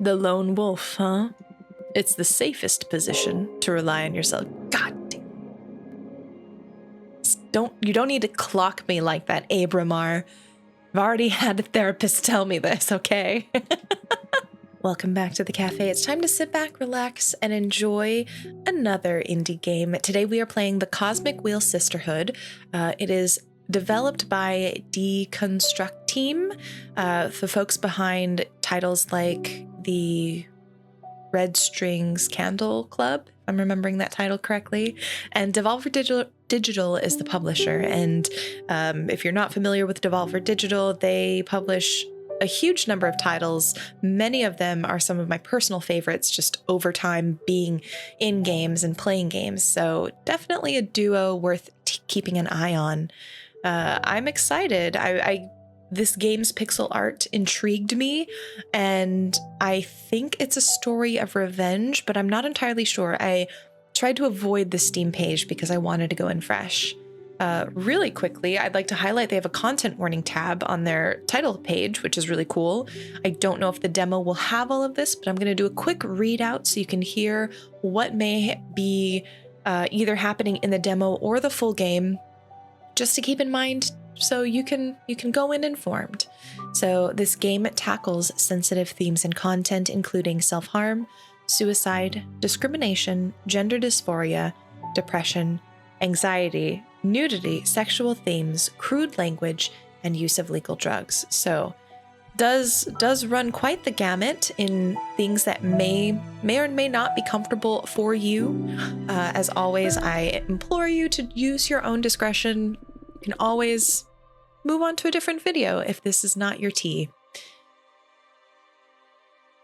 The lone wolf, huh? It's the safest position to rely on yourself. God damn. You don't need to clock me like that, Abramar. I've already had a therapist tell me this, okay? Welcome back to the cafe. It's time to sit back, relax, and enjoy another indie game. Today we are playing the Cosmic Wheel Sisterhood. It is developed by Deconstruct Team, the folks behind titles like the Red Strings Candle Club, if I'm remembering that title correctly, and Devolver Digital is the publisher. And if you're not familiar with Devolver Digital, they publish a huge number of titles. Many of them are some of my personal favorites, just over time being in games and playing games. So definitely a duo worth keeping an eye on. I'm excited. This game's pixel art intrigued me, and I think it's a story of revenge, but I'm not entirely sure. I tried to avoid the Steam page because I wanted to go in fresh. Really quickly, I'd like to highlight they have a content warning tab on their title page, which is really cool. I don't know if the demo will have all of this, but I'm going to do a quick readout so you can hear what may be either happening in the demo or the full game, just to keep in mind so you can go in informed. So this game tackles sensitive themes and content, including self-harm, suicide, discrimination, gender dysphoria, depression, anxiety, nudity, sexual themes, crude language, and use of legal drugs. So does run quite the gamut in things that may or may not be comfortable for you. As always, I implore you to use your own discretion. You can always move on to a different video if this is not your tea.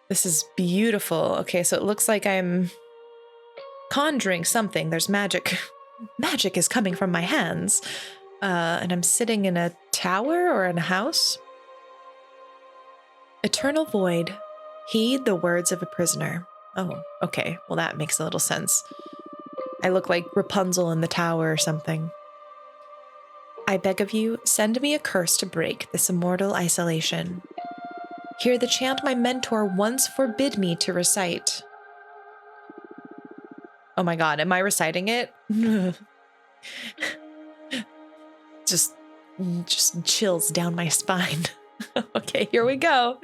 This is beautiful. Okay, so it looks like I'm conjuring something. There's magic. Magic is coming from my hands. And I'm sitting in a tower or in a house. Eternal void. Heed the words of a prisoner. Oh, okay. Well, that makes a little sense. I look like Rapunzel in the tower or something. I beg of you, send me a curse to break this immortal isolation. Hear the chant my mentor once forbid me to recite. Oh my god, am I reciting it? just chills down my spine. Okay, here we go.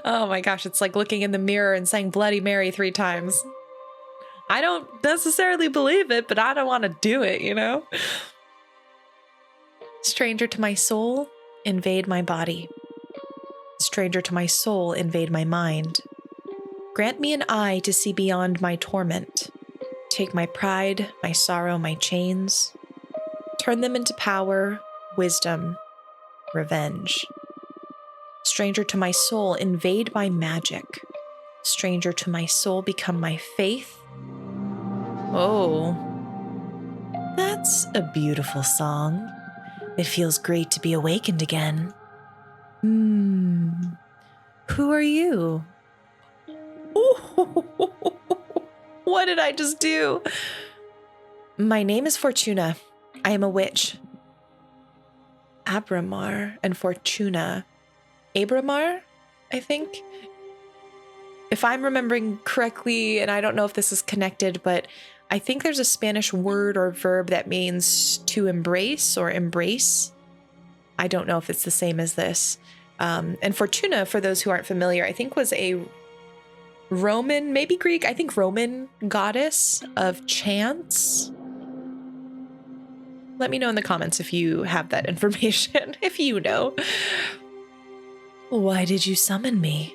Oh my gosh, it's like looking in the mirror and saying Bloody Mary 3 times. I don't necessarily believe it, but I don't want to do it, you know? Stranger to my soul, invade my body. Stranger to my soul, invade my mind. Grant me an eye to see beyond my torment. Take my pride, my sorrow, my chains. Turn them into power, wisdom, revenge. Stranger to my soul, invade my magic. Stranger to my soul, become my faith. Oh, that's a beautiful song. It feels great to be awakened again. Who are you? What did I just do? My name is Fortuna. I am a witch. Abramar and Fortuna. Abramar, I think? If I'm remembering correctly, and I don't know if this is connected, but I think there's a Spanish word or verb that means to embrace or embrace. I don't know if it's the same as this. And Fortuna, for those who aren't familiar, I think was a Roman, maybe Greek, I think Roman goddess of chance. Let me know in the comments if you have that information, if you know. Why did you summon me?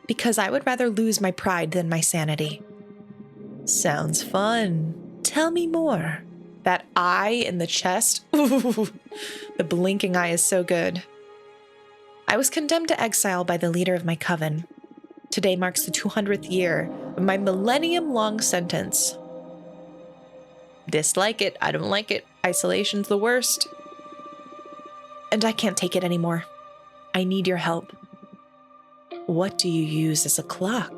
Because I would rather lose my pride than my sanity. Sounds fun. Tell me more. That eye in the chest. Ooh, the blinking eye is so good. I was condemned to exile by the leader of my coven. Today marks the 200th year of my millennium-long sentence. Dislike it. I don't like it. Isolation's the worst. And I can't take it anymore. I need your help. What do you use as a clock?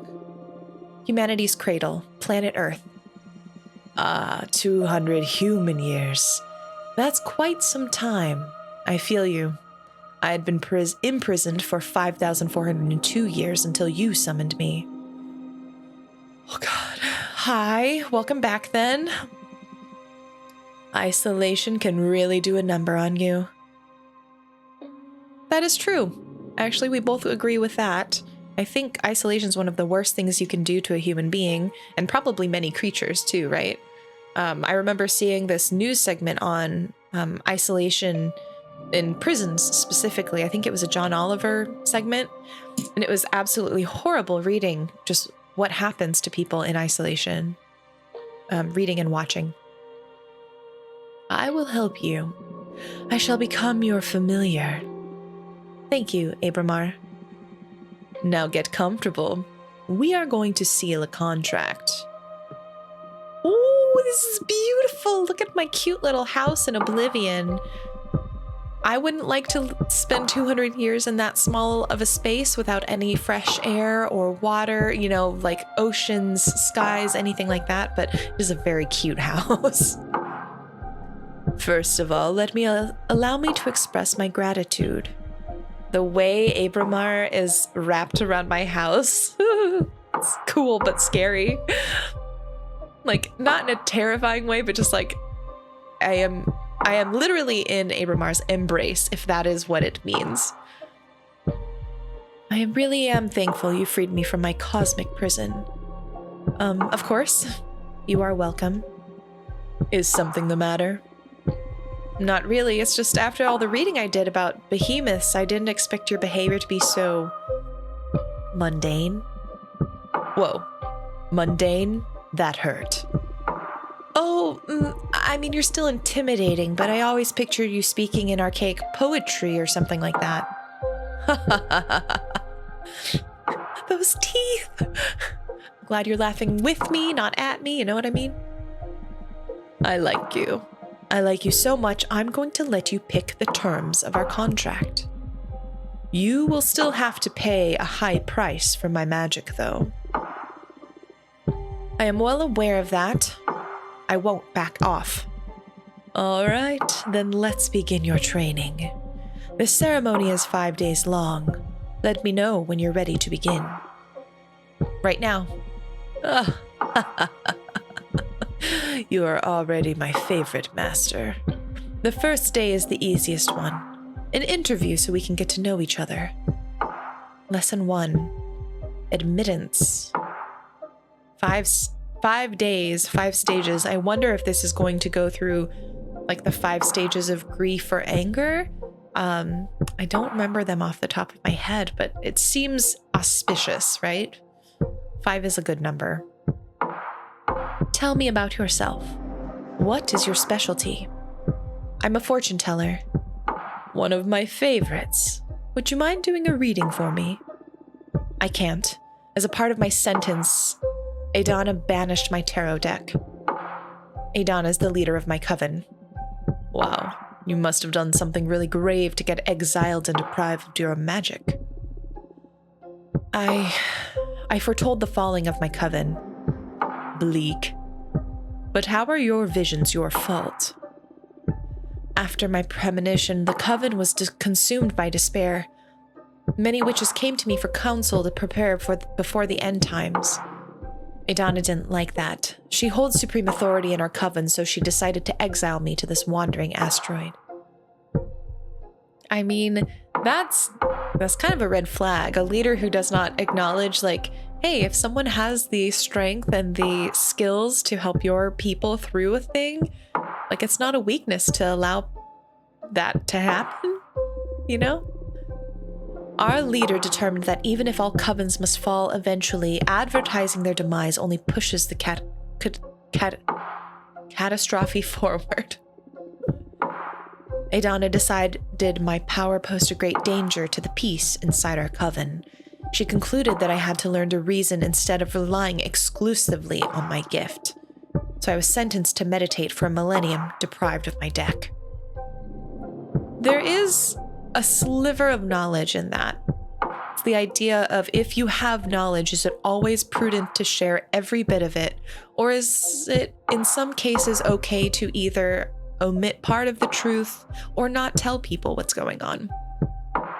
Humanity's cradle, planet Earth. 200 human years. That's quite some time. I feel you. I had been imprisoned for 5,402 years until you summoned me. Oh God. Hi, welcome back then. Isolation can really do a number on you. That is true. Actually, we both agree with that. I think isolation is one of the worst things you can do to a human being, and probably many creatures too, right? I remember seeing this news segment on isolation in prisons specifically. I think it was a John Oliver segment, and it was absolutely horrible reading just what happens to people in isolation, reading and watching. I will help you. I shall become your familiar. Thank you, Abramar. Now get comfortable. We are going to seal a contract. Oh, this is beautiful. Look at my cute little house in Oblivion. I wouldn't like to spend 200 years in that small of a space without any fresh air or water, you know, like oceans, skies, anything like that, but it is a very cute house. First of all, allow me to express my gratitude. The way Abramar is wrapped around my house, it's cool but scary. Like, not in a terrifying way, but just like, I am literally in Abramar's embrace, if that is what it means. I really am thankful you freed me from my cosmic prison. Of course, you are welcome. Is something the matter? Not really, it's just after all the reading I did about behemoths, I didn't expect your behavior to be so mundane. Whoa, mundane? That hurt. Oh, I mean, you're still intimidating, but I always pictured you speaking in archaic poetry or something like that. Those teeth! Glad you're laughing with me, not at me, you know what I mean? I like you. I like you so much, I'm going to let you pick the terms of our contract. You will still have to pay a high price for my magic, though. I am well aware of that. I won't back off. All right, then let's begin your training. This ceremony is 5 days long. Let me know when you're ready to begin. Right now. You are already my favorite master. The first day is the easiest one. An interview so we can get to know each other. Lesson 1. Admittance. 5 days, 5 stages. I wonder if this is going to go through like the 5 stages of grief or anger. I don't remember them off the top of my head, but it seems auspicious, right? 5 is a good number. Tell me about yourself. What is your specialty? I'm a fortune teller. One of my favorites. Would you mind doing a reading for me? I can't. As a part of my sentence, Adana banished my tarot deck. Adana is the leader of my coven. Wow, you must have done something really grave to get exiled and deprived of your magic. I foretold the falling of my coven. Bleak. But how are your visions your fault? After my premonition, the coven was consumed by despair. Many witches came to me for counsel to prepare before the end times. Adana didn't like that. She holds supreme authority in our coven, so she decided to exile me to this wandering asteroid. I mean, that's kind of a red flag. A leader who does not acknowledge, like, hey, if someone has the strength and the skills to help your people through a thing, like, it's not a weakness to allow that to happen, you know? Our leader determined that even if all covens must fall eventually, advertising their demise only pushes the catastrophe forward. Adana decided my power posed a great danger to the peace inside our coven. She concluded that I had to learn to reason instead of relying exclusively on my gift. So I was sentenced to meditate for a millennium, deprived of my deck. There is a sliver of knowledge in that. It's the idea of, if you have knowledge, is it always prudent to share every bit of it? Or is it, in some cases, okay to either omit part of the truth or not tell people what's going on?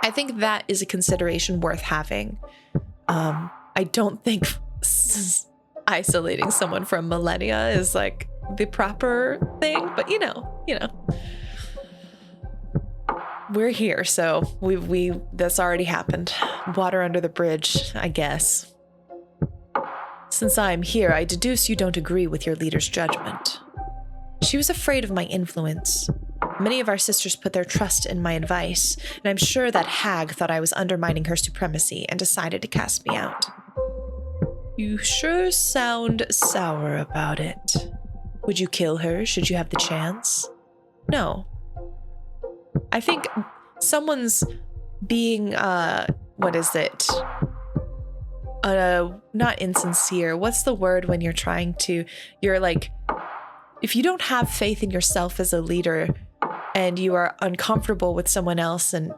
I think that is a consideration worth having. I don't think isolating someone from millennia is like the proper thing, but you know. We're here, so that's already happened. Water under the bridge, I guess. Since I am here, I deduce you don't agree with your leader's judgment. She was afraid of my influence. Many of our sisters put their trust in my advice, and I'm sure that hag thought I was undermining her supremacy and decided to cast me out. You sure sound sour about it. Would you kill her should you have the chance? No. I think someone's being, what is it? Not insincere. What's the word when you're like, if you don't have faith in yourself as a leader and you are uncomfortable with someone else and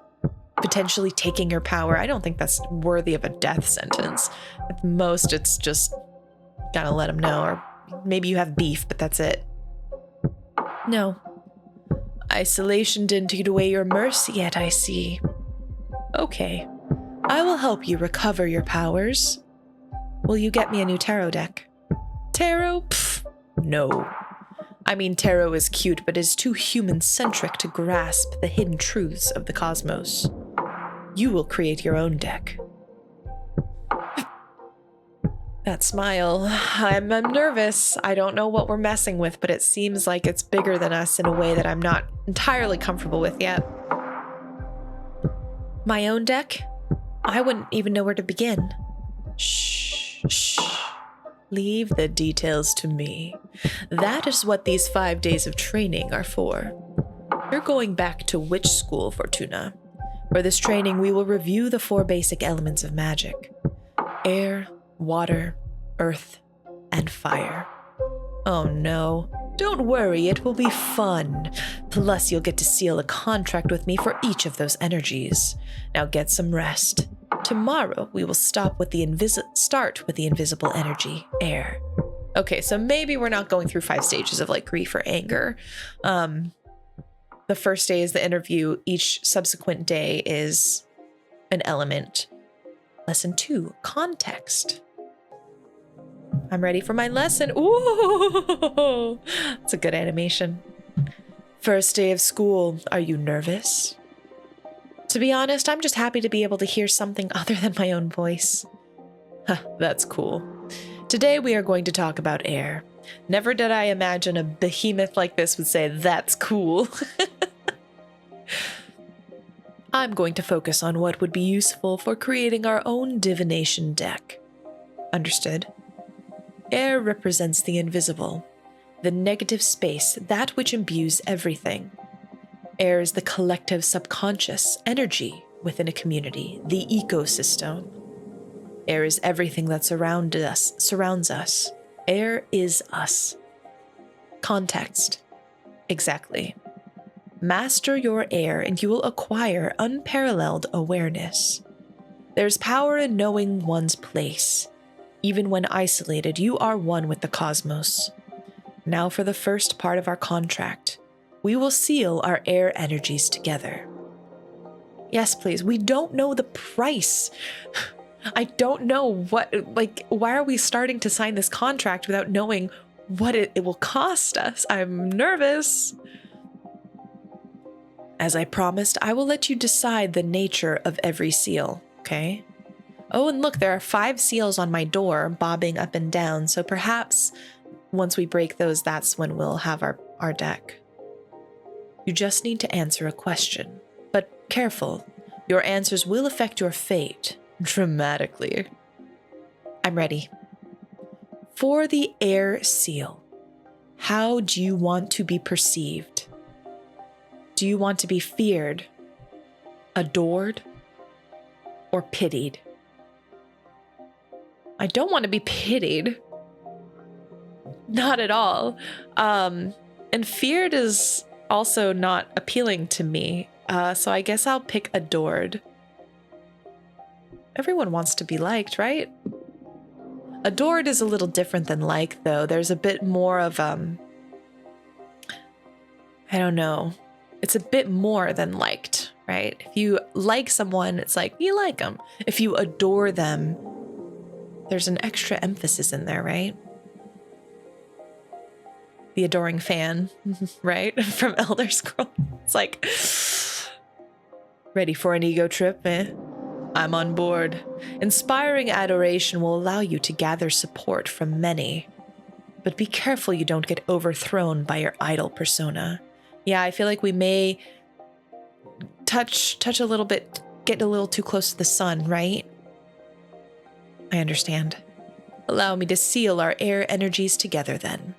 potentially taking your power, I don't think that's worthy of a death sentence. At most, it's just gotta let them know, or maybe you have beef, but that's it. No. Isolation didn't eat away your mercy yet, I see. Okay. I will help you recover your powers. Will you get me a new tarot deck? Tarot? Pfft, no. I mean, tarot is cute, but is too human-centric to grasp the hidden truths of the cosmos. You will create your own deck. That smile. I'm nervous. I don't know what we're messing with, but it seems like it's bigger than us in a way that I'm not entirely comfortable with yet. My own deck? I wouldn't even know where to begin. Shh. Leave the details to me. That is what these 5 days of training are for. You're going back to witch school, Fortuna. For this training, we will review the 4 basic elements of magic: air, water, earth, and fire. Oh no. Don't worry, it will be fun. Plus, you'll get to seal a contract with me for each of those energies. Now get some rest. Tomorrow, we will start with the invisible energy, air. Okay, so maybe we're not going through 5 stages of like grief or anger. The first day is the interview. Each subsequent day is an element. Lesson 2, context. I'm ready for my lesson. Ooh, it's a good animation. First day of school. Are you nervous? To be honest, I'm just happy to be able to hear something other than my own voice. Huh, that's cool. Today we are going to talk about air. Never did I imagine a behemoth like this would say, that's cool. I'm going to focus on what would be useful for creating our own divination deck. Understood? Air represents the invisible, the negative space, that which imbues everything. Air is the collective subconscious energy within a community, the ecosystem. Air is everything that surrounds us. Air is us. Context. Exactly. Master your air and you will acquire unparalleled awareness. There's power in knowing one's place. Even when isolated, you are one with the cosmos. Now for the first part of our contract. We will seal our air energies together. Yes, please. We don't know the price. I don't know why are we starting to sign this contract without knowing what it will cost us? I'm nervous. As I promised, I will let you decide the nature of every seal, okay? Oh, and look, there are 5 seals on my door bobbing up and down, so perhaps once we break those, that's when we'll have our deck. You just need to answer a question, but careful. Your answers will affect your fate dramatically. I'm ready. For the air seal, how do you want to be perceived? Do you want to be feared, adored, or pitied? I don't want to be pitied. Not at all. And feared is also not appealing to me. So I guess I'll pick adored. Everyone wants to be liked, right? Adored is a little different than like, though. There's a bit more of, I don't know. It's a bit more than liked. right? If you like someone, it's like, you like them. If you adore them, there's an extra emphasis in there, right? The adoring fan, right? From Elder Scrolls. It's like, ready for an ego trip, eh? I'm on board. Inspiring adoration will allow you to gather support from many. But be careful you don't get overthrown by your idol persona. Yeah, I feel like we may touch a little bit, get a little too close to the sun, right? I understand. Allow me to seal our air energies together then.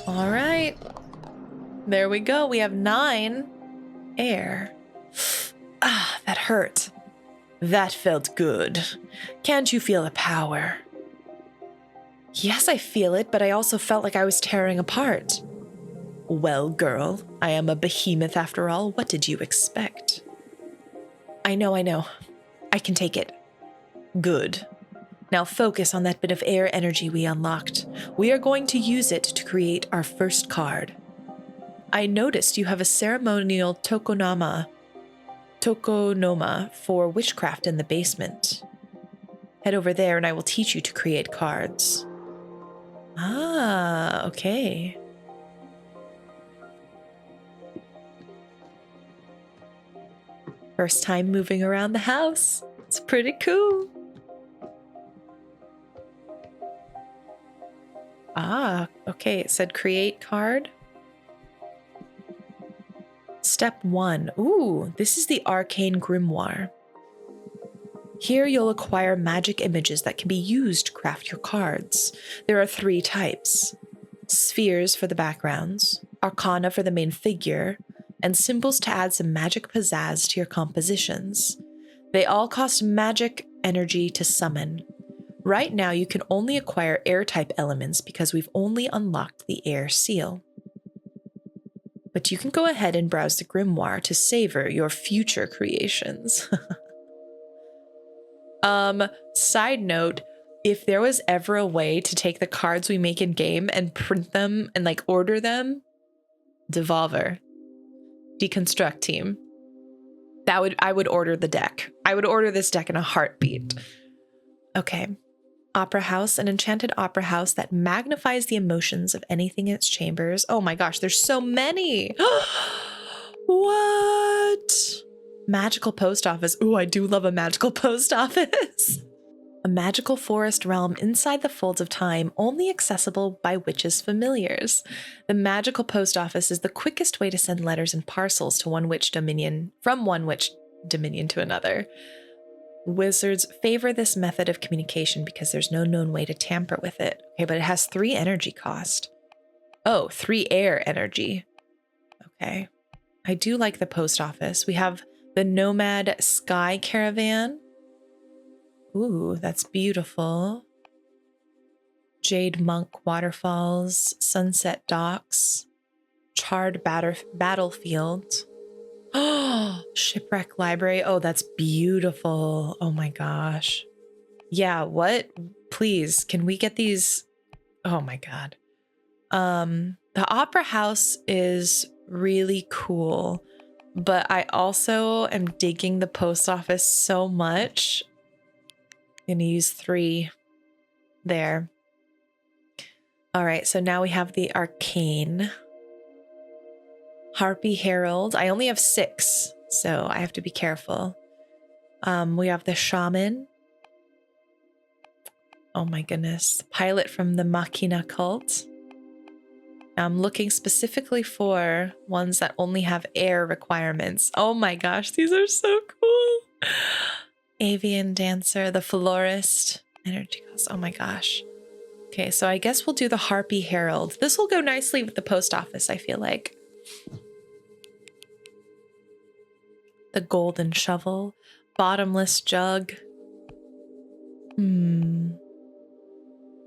All right. There we go. We have 9 air. Ah, that hurt. That felt good. Can't you feel the power? Yes, I feel it, but I also felt like I was tearing apart. Well, girl, I am a behemoth after all. What did you expect? I know. I can take it. Good. Now focus on that bit of air energy we unlocked. We are going to use it to create our first card. I noticed you have a ceremonial tokonoma for witchcraft in the basement. Head over there and I will teach you to create cards. Ah, okay. First time moving around the house. It's pretty cool. Ah, okay. It said create card. Step 1. Ooh, this is the Arcane Grimoire. Here you'll acquire magic images that can be used to craft your cards. There are 3 types. Spheres for the backgrounds, arcana for the main figure, and symbols to add some magic pizzazz to your compositions. They all cost magic energy to summon. Right now you can only acquire air-type elements because we've only unlocked the air seal. But you can go ahead and browse the grimoire to savor your future creations. Side note, if there was ever a way to take the cards we make in game and print them and like order them, Devolver, Deconstruct team, I would order the deck. I would order this deck in a heartbeat. Okay. Opera house, an enchanted opera house that magnifies the emotions of anything in its chambers. Oh my gosh, there's so many. What? Magical post office. Ooh, I do love a magical post office. A magical forest realm inside the folds of time, only accessible by witches' familiars. The magical post office is the quickest way to send letters and parcels to one witch dominion, from one witch dominion to another. Wizards favor this method of communication because there's no known way to tamper with it. Okay, but it has 3 energy cost. Oh, 3 air energy. Okay. I do like the post office. We have the Nomad Sky Caravan. Ooh, that's beautiful. Jade Monk Waterfalls, Sunset Docks, Charred Battlefield. Oh, Shipwreck Library. Oh, that's beautiful. Oh my gosh. Yeah, what? Please, can we get these? Oh my God. The Opera House is really cool, but I also am digging the post office so much. I'm gonna use 3 there. All right, so now we have the Arcane. Harpy Herald. I only have 6, so I have to be careful. We have the Shaman. Oh my goodness. Pilot from the Machina cult. I'm looking specifically for ones that only have air requirements. Oh my gosh, these are so cool. Avian Dancer, the Florist. Energy cost. Oh my gosh. Okay, so I guess we'll do the Harpy Herald. This will go nicely with the post office, I feel like. The Golden Shovel. Bottomless Jug.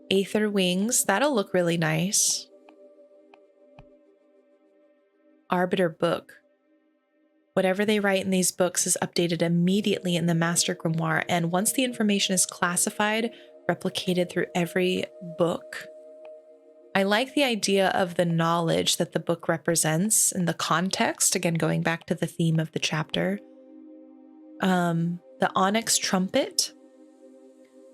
Aether Wings. That'll look really nice. Arbiter Book. Whatever they write in these books is updated immediately in the Master Grimoire, and once the information is classified, replicated through every book. I like the idea of the knowledge that the book represents and the context, again, going back to the theme of the chapter. The onyx trumpet,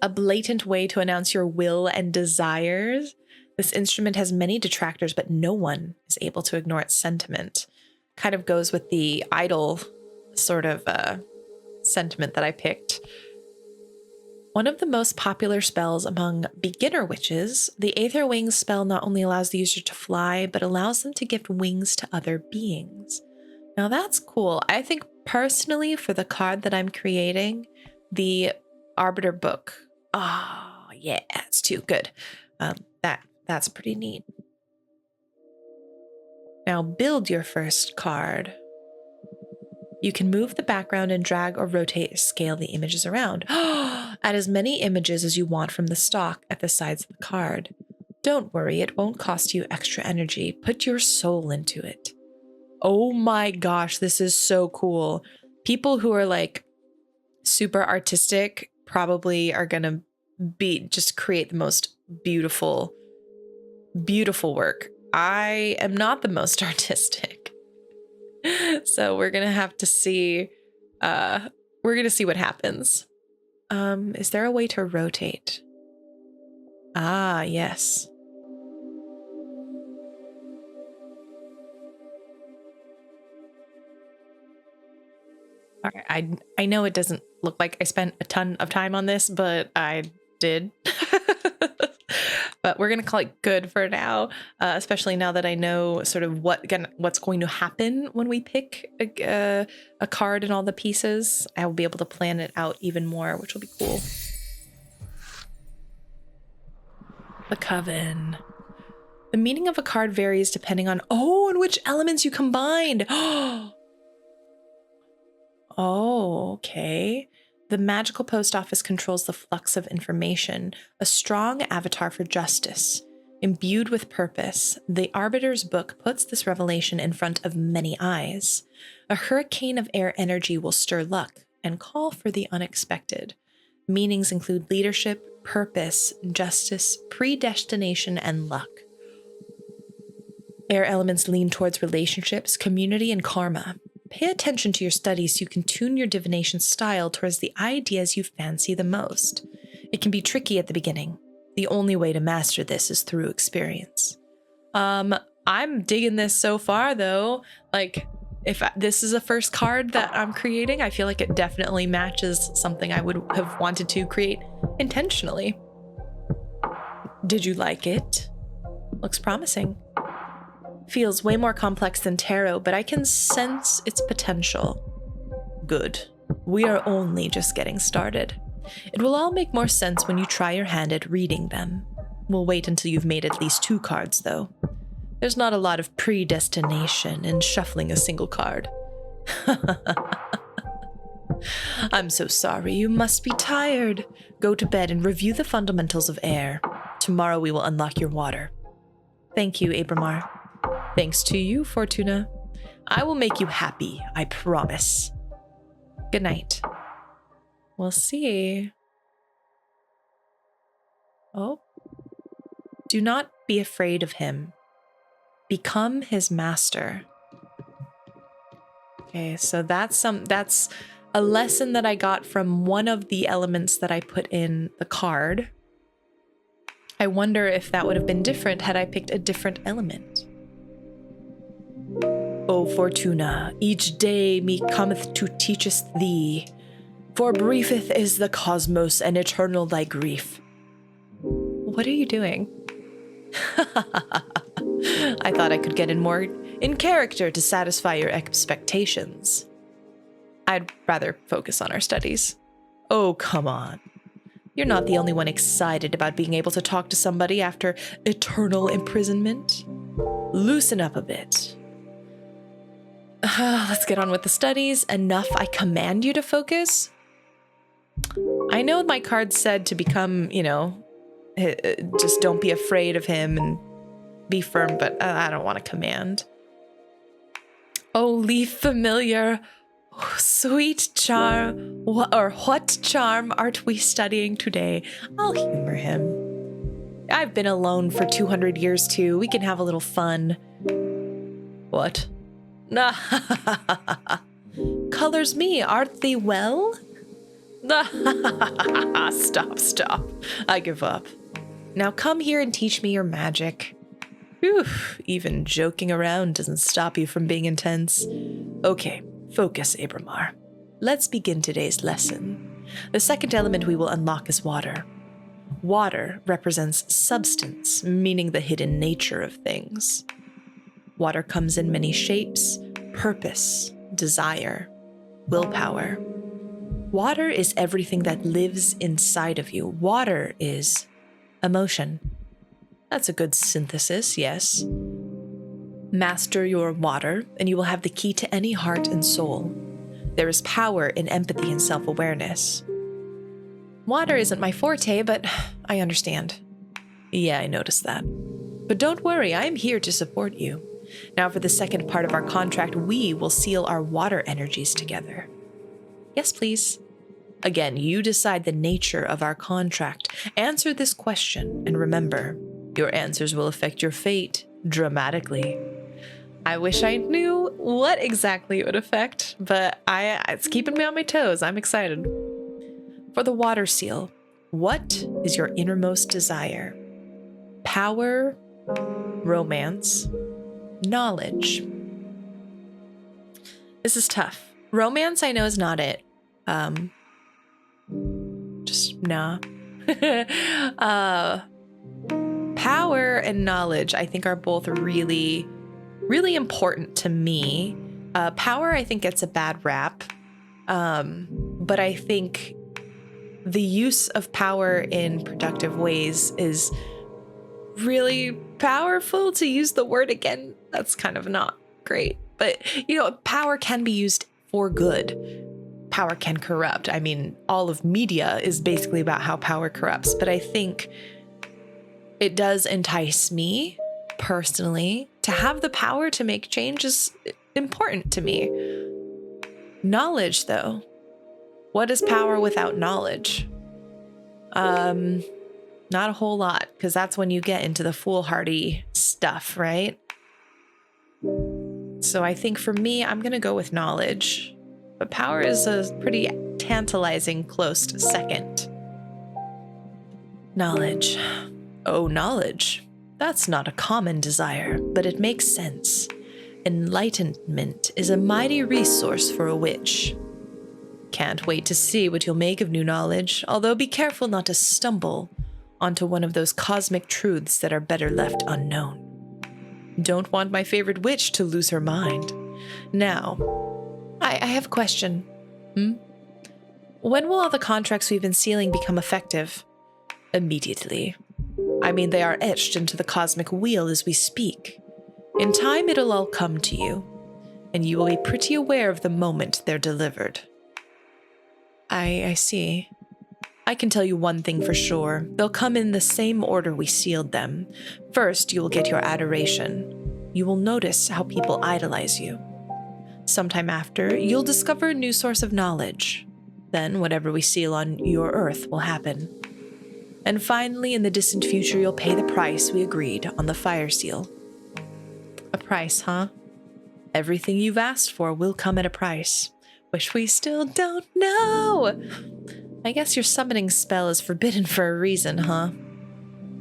a blatant way to announce your will and desires. This instrument has many detractors, but no one is able to ignore its sentiment. Kind of goes with the idol sort of sentiment that I picked. One of the most popular spells among beginner witches, the Aether Wings spell not only allows the user to fly, but allows them to give wings to other beings. Now that's cool. I think personally for the card that I'm creating, the Arbiter book. Oh, yeah, it's too good. That's pretty neat. Now build your first card. You can move the background and drag or rotate or scale the images around. Add as many images as you want from the stock at the sides of the card. Don't worry, it won't cost you extra energy. Put your soul into it. Oh my gosh, this is so cool. People who are like super artistic probably are gonna just create the most beautiful, beautiful work. I am not the most artistic. So we're gonna have to see, we're gonna see what happens. Is there a way to rotate? Ah, yes. All right, I know it doesn't look like I spent a ton of time on this, but I did. But we're going to call it good for now, especially now that I know sort of what's going to happen when we pick a card and all the pieces. I will be able to plan it out even more, which will be cool. The coven. The meaning of a card varies depending on, and which elements you combined. Oh, okay. The magical post office controls the flux of information, a strong avatar for justice. Imbued with purpose, the Arbiter's book puts this revelation in front of many eyes. A hurricane of air energy will stir luck and call for the unexpected. Meanings include leadership, purpose, justice, predestination, and luck. Air elements lean towards relationships, community, and karma. Pay attention to your studies so you can tune your divination style towards the ideas you fancy the most. It can be tricky at the beginning. The only way to master this is through experience. I'm digging this so far, though. Like, if this is a first card that I'm creating, I feel like it definitely matches something I would have wanted to create intentionally. Did you like it? Looks promising. Feels way more complex than tarot, but I can sense its potential. Good. We are only just getting started. It will all make more sense when you try your hand at reading them. We'll wait until you've made at least 2 cards, though. There's not a lot of predestination in shuffling a single card. I'm so sorry, you must be tired. Go to bed and review the fundamentals of air. Tomorrow we will unlock your water. Thank you, Abramar. Thanks to you, Fortuna. I will make you happy, I promise. Good night. We'll see. Oh. Do not be afraid of him. Become his master. Okay, so that's a lesson that I got from one of the elements that I put in the card. I wonder if that would have been different had I picked a different element. O Fortuna, each day me cometh to teacheth thee, for briefeth is the cosmos and eternal thy grief. What are you doing? I thought I could get in more in character to satisfy your expectations. I'd rather focus on our studies. Oh, come on. You're not the only one excited about being able to talk to somebody after eternal imprisonment. Loosen up a bit. Let's get on with the studies. Enough, I command you to focus. I know my card said to become, just don't be afraid of him and be firm, but I don't want to command. Oh, leaf familiar, sweet charm, what charm art we studying today? I'll humor him. I've been alone for 200 years too. We can have a little fun. What? Nah. Colors me, art thee well? Stop. I give up. Now come here and teach me your magic. Whew, even joking around doesn't stop you from being intense. Okay, focus, Abramar. Let's begin today's lesson. The second element we will unlock is water. Water represents substance, meaning the hidden nature of things. Water comes in many shapes: purpose, desire, willpower. Water is everything that lives inside of you. Water is emotion. That's a good synthesis, yes. Master your water, and you will have the key to any heart and soul. There is power in empathy and self-awareness. Water isn't my forte, but I understand. Yeah, I noticed that. But don't worry, I am here to support you. Now for the second part of our contract, we will seal our water energies together. Yes, please. Again, you decide the nature of our contract. Answer this question, and remember, your answers will affect your fate dramatically. I wish I knew what exactly it would affect, but it's keeping me on my toes. I'm excited. For the water seal, what is your innermost desire? Power, romance, knowledge. This is tough. Romance, I know, is not it. Just nah. Power and knowledge, I think, are both really, really important to me. Power, I think, gets a bad rap. But I think the use of power in productive ways is really powerful. To use the word again, that's kind of not great. But, power can be used for good. Power can corrupt. I mean, all of media is basically about how power corrupts. But I think it does entice me, personally, to have the power to make change is important to me. Knowledge, though. What is power without knowledge? Not a whole lot, because that's when you get into the foolhardy stuff, right? So I think for me, I'm going to go with knowledge. But power is a pretty tantalizing close second. Knowledge. Oh, knowledge. That's not a common desire, but it makes sense. Enlightenment is a mighty resource for a witch. Can't wait to see what you'll make of new knowledge, although be careful not to stumble onto one of those cosmic truths that are better left unknown. Don't want my favorite witch to lose her mind. Now, I have a question. When will all the contracts we've been sealing become effective? Immediately. I mean, they are etched into the cosmic wheel as we speak. In time, it'll all come to you, and you will be pretty aware of the moment they're delivered. I see. I can tell you one thing for sure. They'll come in the same order we sealed them. First, you will get your adoration. You will notice how people idolize you. Sometime after, you'll discover a new source of knowledge. Then, whatever we seal on your earth will happen. And finally, in the distant future, you'll pay the price we agreed on the fire seal. A price, huh? Everything you've asked for will come at a price, which we still don't know. I guess your summoning spell is forbidden for a reason, huh?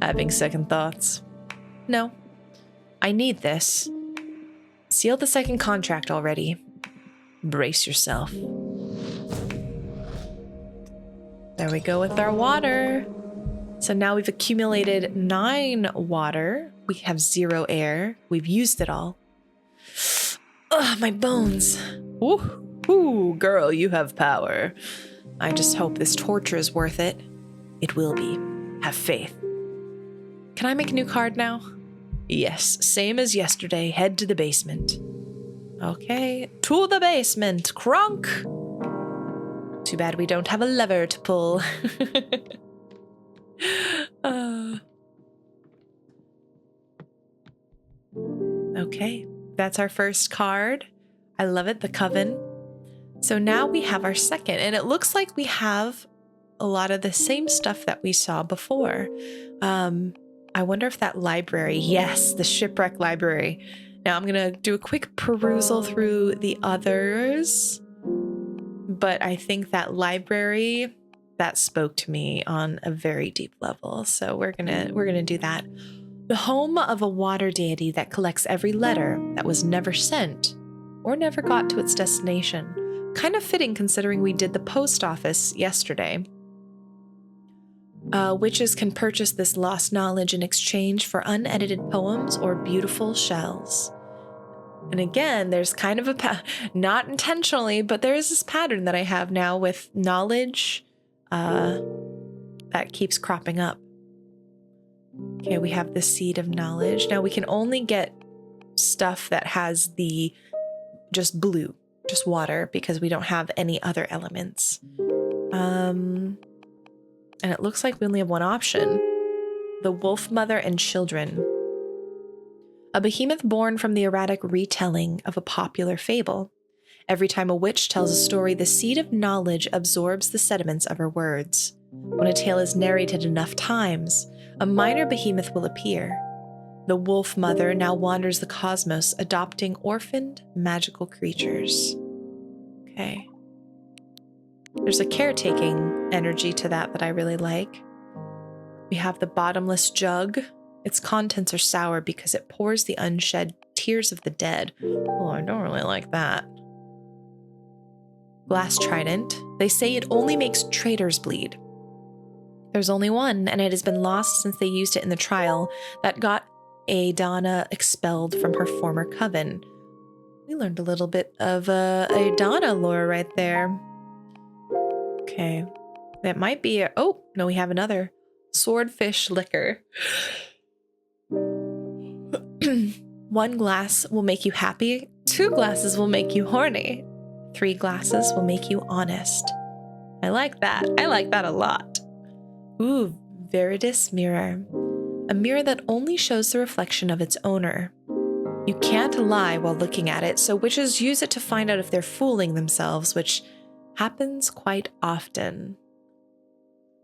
Having second thoughts. No. I need this. Seal the second contract already. Brace yourself. There we go with our water. So now we've accumulated 9 water. We have 0 air. We've used it all. Ugh, my bones. Ooh, girl, you have power. I just hope this torture is worth it. It will be. Have faith. Can I make a new card now? Yes, same as yesterday. Head to the basement. Okay, to the basement. Crunk! Too bad we don't have a lever to pull. Okay, that's our first card. I love it, the coven. So now we have our second, and it looks like we have a lot of the same stuff that we saw before. I wonder if that library, yes, the shipwreck library. Now I'm going to do a quick perusal through the others, but I think that library, that spoke to me on a very deep level. So we're going to do that. The home of a water deity that collects every letter that was never sent or never got to its destination. Kind of fitting considering we did the post office yesterday. Witches can purchase this lost knowledge in exchange for unedited poems or beautiful shells. And again, there's kind of not intentionally, but there is this pattern that I have now with knowledge that keeps cropping up. Okay, we have the seed of knowledge. Now we can only get stuff that has the just blue, just water, because we don't have any other elements. And it looks like we only have one option. The Wolf Mother and Children. A behemoth born from the erratic retelling of a popular fable. Every time a witch tells a story, the seed of knowledge absorbs the sediments of her words. When a tale is narrated enough times, a minor behemoth will appear. The Wolf Mother now wanders the cosmos, adopting orphaned magical creatures. Okay. There's a caretaking energy to that I really like. We have the bottomless jug. Its contents are sour because it pours the unshed tears of the dead. Oh, I don't really like that. Glass trident. They say it only makes traitors bleed. There's only one, and it has been lost since they used it in the trial that got Adana expelled from her former coven. We learned a little bit of Adana lore right there. Okay, that might be a, oh, no, we have another. Swordfish liquor. One glass will make you happy. 2 glasses will make you horny. 3 glasses will make you honest. I like that. I like that a lot. Ooh, Veridis mirror. A mirror that only shows the reflection of its owner. You can't lie while looking at it, so witches use it to find out if they're fooling themselves, which happens quite often.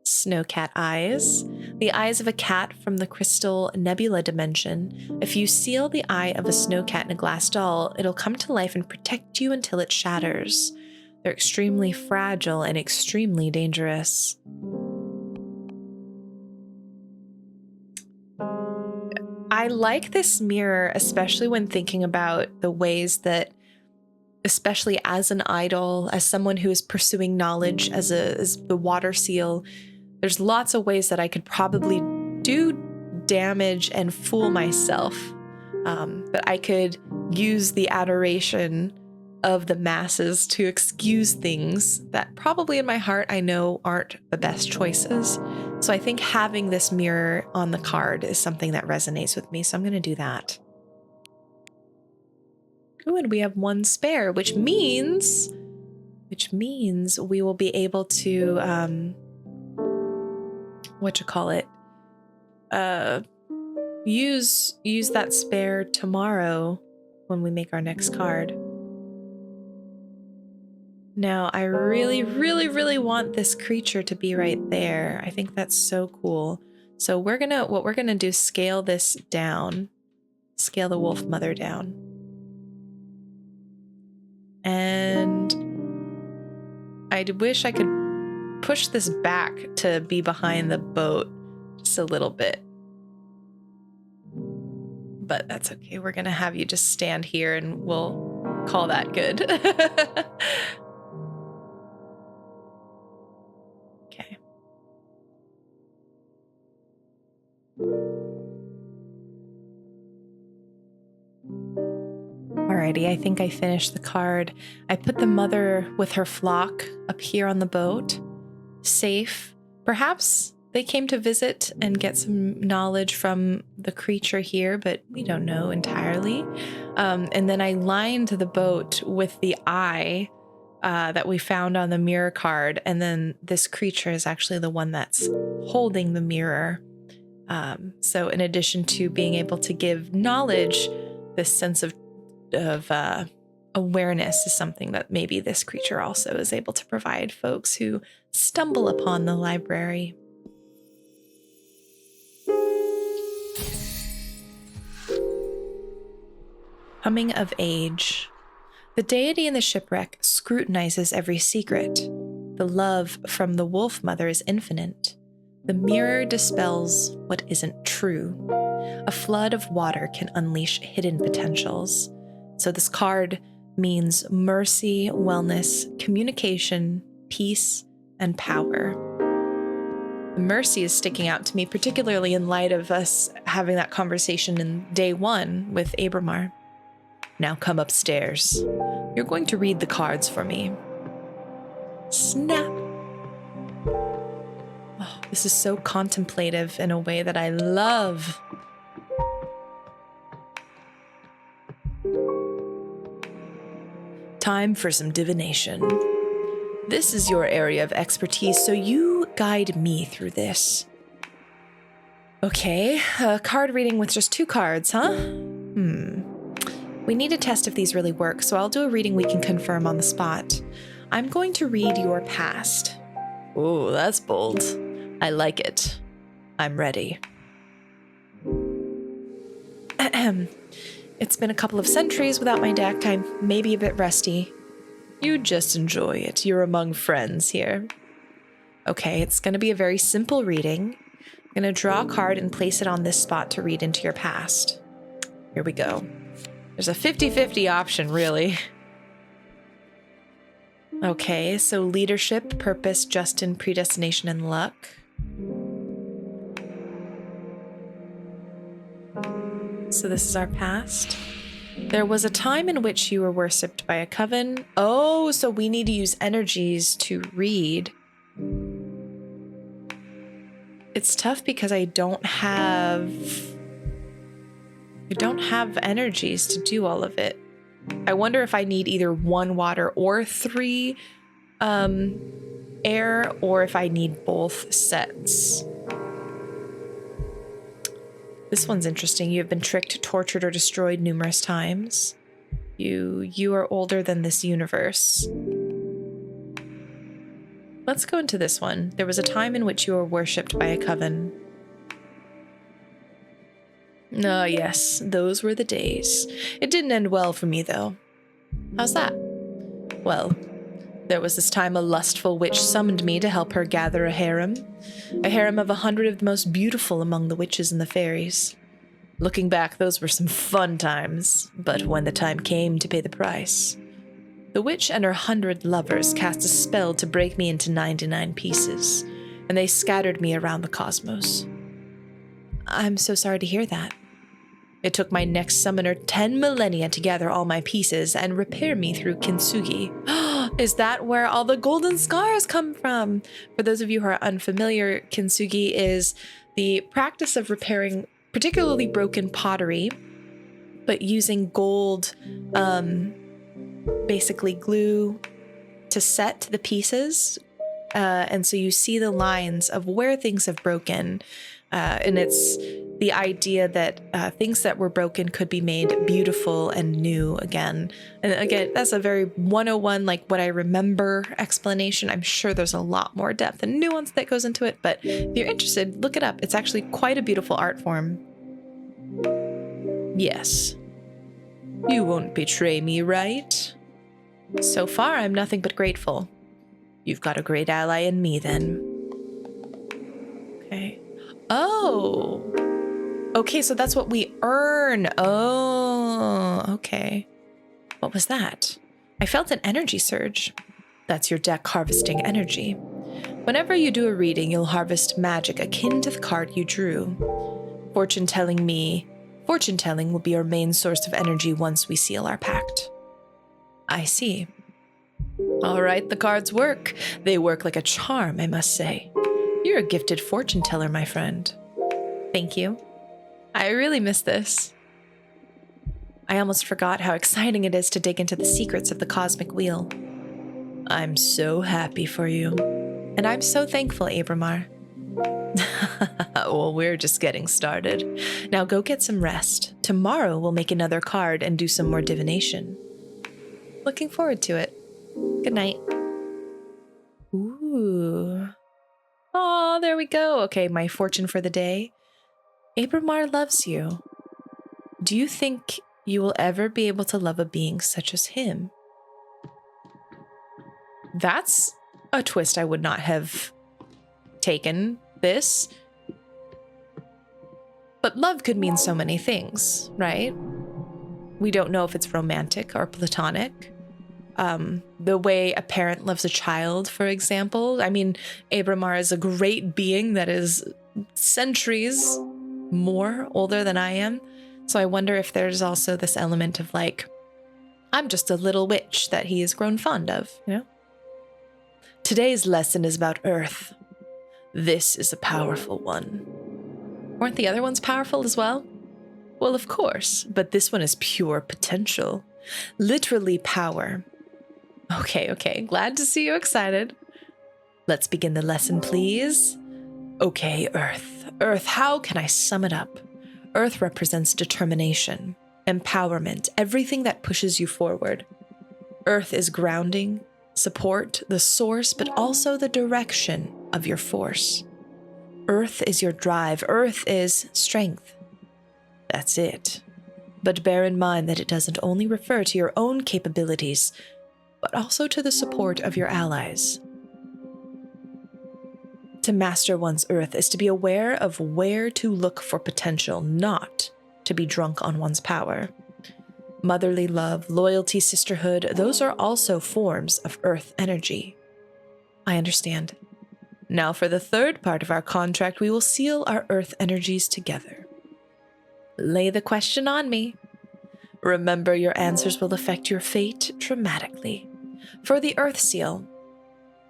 Snowcat eyes. The eyes of a cat from the crystal nebula dimension. If you seal the eye of a snowcat in a glass doll, it'll come to life and protect you until it shatters. They're extremely fragile and extremely dangerous. I like this mirror, especially when thinking about the ways that, especially as an idol, as someone who is pursuing knowledge as the water seal, there's lots of ways that I could probably do damage and fool myself. But I could use the adoration of the masses to excuse things that probably in my heart I know aren't the best choices. So I think having this mirror on the card is something that resonates with me. So I'm going to do that. Ooh, and we have 1 spare, which means we will be able to, use that spare tomorrow when we make our next card. Now, I really, really, really want this creature to be right there. I think that's so cool. So what we're gonna do is scale this down, scale the Wolf Mother down. And I wish I could push this back to be behind the boat just a little bit. But that's okay. We're gonna have you just stand here and we'll call that good. Okay. Alrighty, I think I finished the card. I put the mother with her flock up here on the boat. Safe. Perhaps they came to visit and get some knowledge from the creature here, but we don't know entirely. And then I lined the boat with the eye that we found on the mirror card. And then this creature is actually the one that's holding the mirror. So in addition to being able to give knowledge, this sense of awareness is something that maybe this creature also is able to provide folks who stumble upon the library. Coming of age. The deity in the shipwreck scrutinizes every secret. The love from the wolf mother is infinite. The mirror dispels what isn't true. A flood of water can unleash hidden potentials. So this card means mercy, wellness, communication, peace, and power. Mercy is sticking out to me, particularly in light of us having that conversation in day 1 with Abramar. Now come upstairs. You're going to read the cards for me. Snap. Oh, this is so contemplative in a way that I love. Time for some divination. This is your area of expertise, so you guide me through this. Okay, a card reading with just 2 cards, huh? We need to test if these really work, so I'll do a reading we can confirm on the spot. I'm going to read your past. Ooh, that's bold. I like it. I'm ready. It's been a couple of centuries without my deck. I'm maybe a bit rusty. You just enjoy it. You're among friends here. Okay, it's going to be a very simple reading. I'm going to draw a card and place it on this spot to read into your past. Here we go. There's a 50-50 option, really. Okay, so leadership, purpose, Justin, predestination, and luck. So this is our past. There was a time in which you were worshipped by a coven. Oh, so we need to use energies to read. It's tough because I don't have energies to do all of it. I wonder if I need either 1 water or 3 air, or if I need both sets. This one's interesting. You have been tricked, tortured, or destroyed numerous times. You are older than this universe. Let's go into this one. There was a time in which you were worshipped by a coven. Ah, yes, those were the days. It didn't end well for me, though. How's that? Well, there was this time a lustful witch summoned me to help her gather a harem of 100 of the most beautiful among the witches and the fairies. Looking back, those were some fun times, but when the time came to pay the price, the witch and her 100 lovers cast a spell to break me into 99 pieces, and they scattered me around the cosmos. I'm so sorry to hear that. It took my next summoner 10 millennia to gather all my pieces and repair me through kintsugi. Is that where all the golden scars come from? For those of you who are unfamiliar, kintsugi is the practice of repairing particularly broken pottery, but using gold, basically glue, to set the pieces. And so you see the lines of where things have broken. And it's the idea that things that were broken could be made beautiful and new again. And again, that's a very 101, like what I remember explanation. I'm sure there's a lot more depth and nuance that goes into it, but if you're interested, look it up. It's actually quite a beautiful art form. Yes. You won't betray me, right? So far, I'm nothing but grateful. You've got a great ally in me, then. Okay. Oh. Okay, so that's what we earn. Oh, okay. What was that? I felt an energy surge. That's your deck harvesting energy. Whenever you do a reading, you'll harvest magic akin to the card you drew. Fortune telling will be our main source of energy once we seal our pact. I see. All right, the cards work. They work like a charm, I must say. You're a gifted fortune teller, my friend. Thank you. I really miss this. I almost forgot how exciting it is to dig into the secrets of the Cosmic Wheel. I'm so happy for you. And I'm so thankful, Abramar. Well, we're just getting started. Now go get some rest. Tomorrow we'll make another card and do some more divination. Looking forward to it. Good night. Ooh. Oh, there we go. Okay, my fortune for the day. Abramar loves you. Do you think you will ever be able to love a being such as him. That's a twist I would not have taken this. But love could mean so many things, right? We don't know if it's romantic or platonic. The way a parent loves a child, for example. I mean, Abramar is a great being that is centuries more older than I am. So I wonder if there's also this element of like, I'm just a little witch that he has grown fond of, you know? Today's lesson is about Earth. This is a powerful one. Weren't the other ones powerful as well? Well, of course, but this one is pure potential. Literally power. Okay, glad to see you excited. Let's begin the lesson, please. Okay, Earth. Earth, how can I sum it up? Earth represents determination, empowerment, everything that pushes you forward. Earth is grounding, support, the source, but also the direction of your force. Earth is your drive. Earth is strength. That's it. But bear in mind that it doesn't only refer to your own capabilities, but also to the support of your allies. To master one's Earth is to be aware of where to look for potential, not to be drunk on one's power. Motherly love, loyalty, sisterhood, those are also forms of Earth energy. I understand. Now for the third part of our contract, we will seal our Earth energies together. Lay the question on me. Remember, your answers will affect your fate dramatically. For the Earth Seal,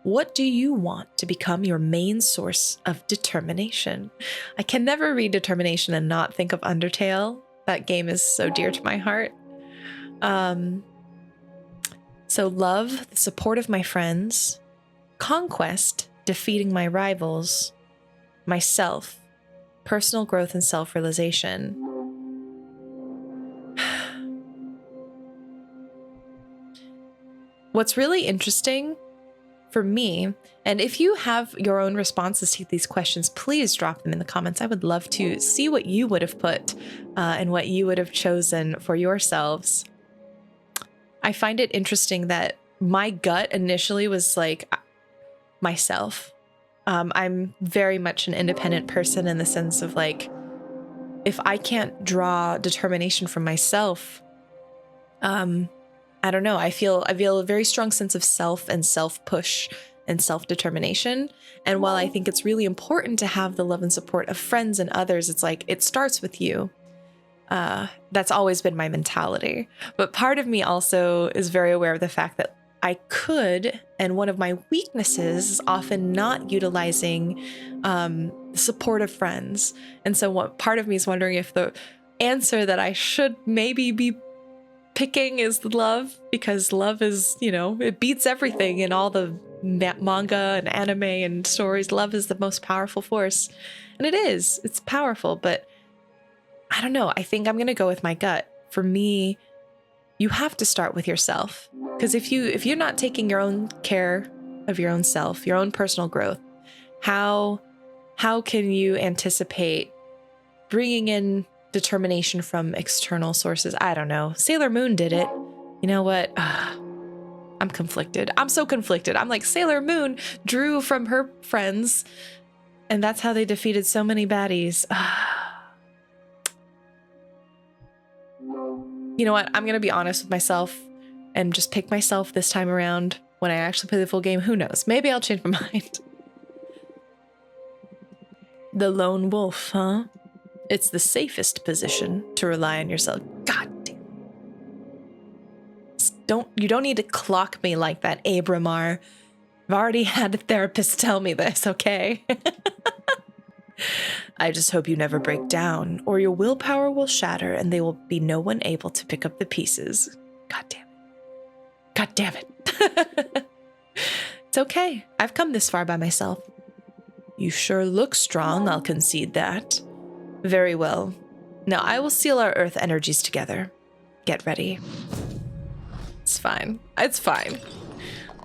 what do you want to become your main source of determination? I can never read determination and not think of Undertale. That game is so dear to my heart. So love, the support of my friends, conquest, defeating my rivals, myself, personal growth and self-realization. What's really interesting for me, and if you have your own responses to these questions, please drop them in the comments. I would love to see what you would have put and what you would have chosen for yourselves. I find it interesting that my gut initially was like myself. I'm very much an independent person in the sense of like, if I can't draw determination from myself, I don't know. I feel a very strong sense of self and self-push and self-determination. And while I think it's really important to have the love and support of friends and others, it's like, it starts with you. That's always been my mentality. But part of me also is very aware of the fact that I could, and one of my weaknesses is often not utilizing the support of friends. And so what part of me is wondering if the answer that I should maybe be picking is love, because love is, you know, it beats everything in all the manga and anime and stories. Love is the most powerful force. And it's powerful, but I don't know. I think I'm going to go with my gut. For me, you have to start with yourself, because if you're not taking your own care of your own self, your own personal growth, how can you anticipate bringing in determination from external sources? I don't know. Sailor Moon did it. You know what? I'm conflicted. I'm so conflicted. I'm like, Sailor Moon drew from her friends, and that's how they defeated so many baddies. You know what? I'm going to be honest with myself and just pick myself this time around. When I actually play the full game, who knows? Maybe I'll change my mind. The lone wolf, huh? It's the safest position to rely on yourself. God damn. You don't need to clock me like that, Abramar. I've already had a therapist tell me this, okay? I just hope you never break down, or your willpower will shatter and there will be no one able to pick up the pieces. God damn it. God damn it. It's okay. I've come this far by myself. You sure look strong, I'll concede that. Very well. Now I will seal our Earth energies together. Get ready. It's fine. It's fine.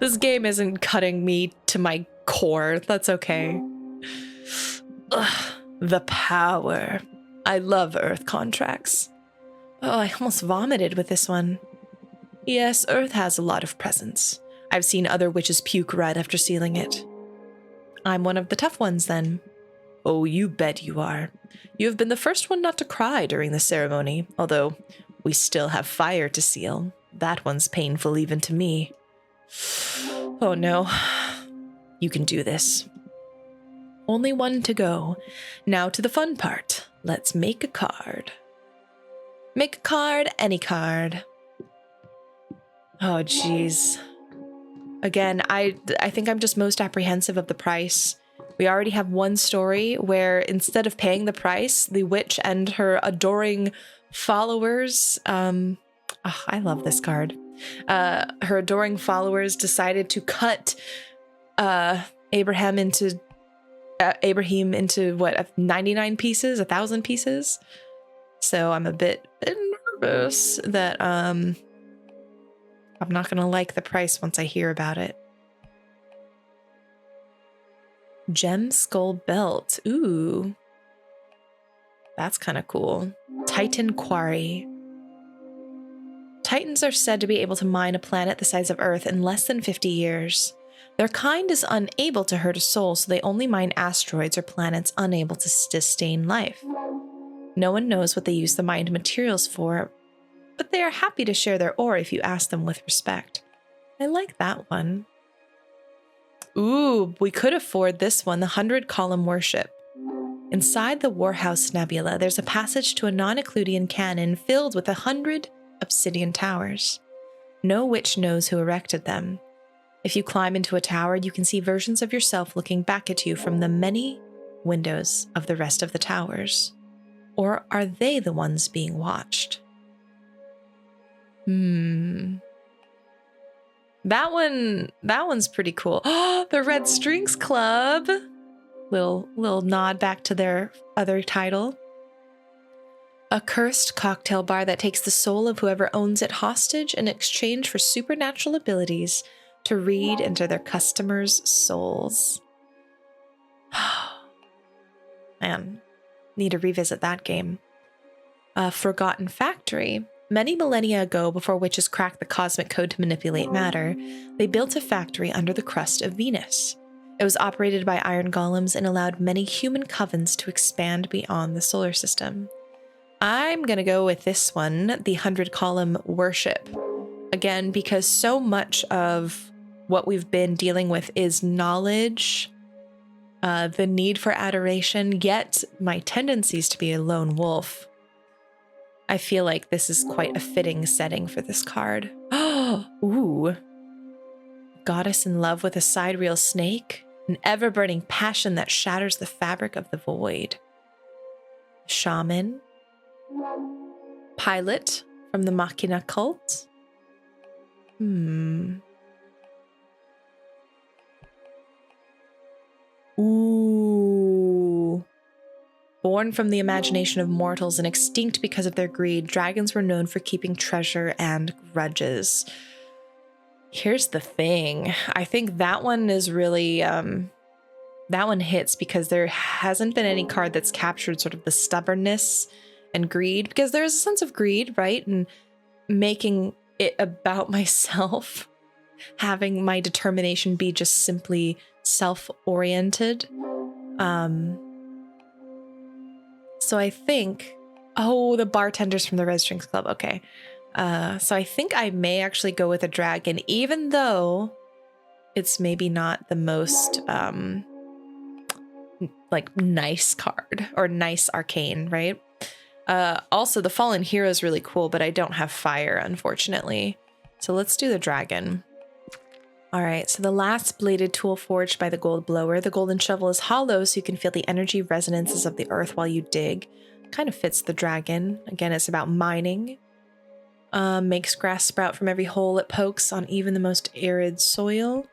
This game isn't cutting me to my core. That's okay. Ugh, the power. I love Earth contracts. Oh, I almost vomited with this one. Yes, Earth has a lot of presence. I've seen other witches puke right after sealing it. I'm one of the tough ones, then. Oh, you bet you are. You have been the first one not to cry during the ceremony, although we still have fire to seal. That one's painful even to me. Oh no. You can do this. Only one to go. Now to the fun part. Let's make a card. Make a card, any card. Oh, geez. Again, I think I'm just most apprehensive of the price. We already have one story where instead of paying the price, the witch and her adoring followers, I love this card. Her adoring followers decided to cut Abraham into what, 99 pieces, 1,000 pieces. So I'm a bit nervous that I'm not gonna like the price once I hear about it. Gem skull belt. Ooh. That's kind of cool. Titan quarry. Titans are said to be able to mine a planet the size of Earth in less than 50 years. Their kind is unable to hurt a soul, so they only mine asteroids or planets unable to sustain life. No one knows what they use the mined materials for, but they are happy to share their ore if you ask them with respect. I like that one. Ooh, we could afford this one, the 100-column worship. Inside the Warhouse Nebula, there's a passage to a non-Euclidean canon filled with 100 obsidian towers. No witch knows who erected them. If you climb into a tower, you can see versions of yourself looking back at you from the many windows of the rest of the towers. Or are they the ones being watched? That one's pretty cool. Oh, the Red Strings Club. Little nod back to their other title. A cursed cocktail bar that takes the soul of whoever owns it hostage in exchange for supernatural abilities to read into their customers' souls. Man, need to revisit that game. A forgotten factory. Many millennia ago, before witches cracked the cosmic code to manipulate matter, they built a factory under the crust of Venus. It was operated by iron golems and allowed many human covens to expand beyond the solar system. I'm going to go with this one, the 100-column worship. Again, because so much of what we've been dealing with is knowledge, the need for adoration, yet my tendencies to be a lone wolf. I feel like this is quite a fitting setting for this card. Oh, ooh. Goddess in love with a sidereal snake, an ever-burning passion that shatters the fabric of the void. Shaman. Pilot from the Machina cult. Ooh. Born from the imagination of mortals and extinct because of their greed, dragons were known for keeping treasure and grudges. Here's the thing. I think that one is really, that one hits because there hasn't been any card that's captured sort of the stubbornness and greed, because there is a sense of greed, right? And making it about myself, having my determination be just simply self-oriented. So I think, oh, the bartenders from the Red Strings Club. Okay. So I think I may actually go with a dragon, even though it's maybe not the most, like nice card or nice arcane, right? Also the Fallen Hero is really cool, but I don't have fire, unfortunately. So let's do the dragon. All right, so the last bladed tool forged by the gold blower. The golden shovel is hollow, so you can feel the energy resonances of the earth while you dig. Kind of fits the dragon. Again, it's about mining. Makes grass sprout from every hole it pokes on even the most arid soil.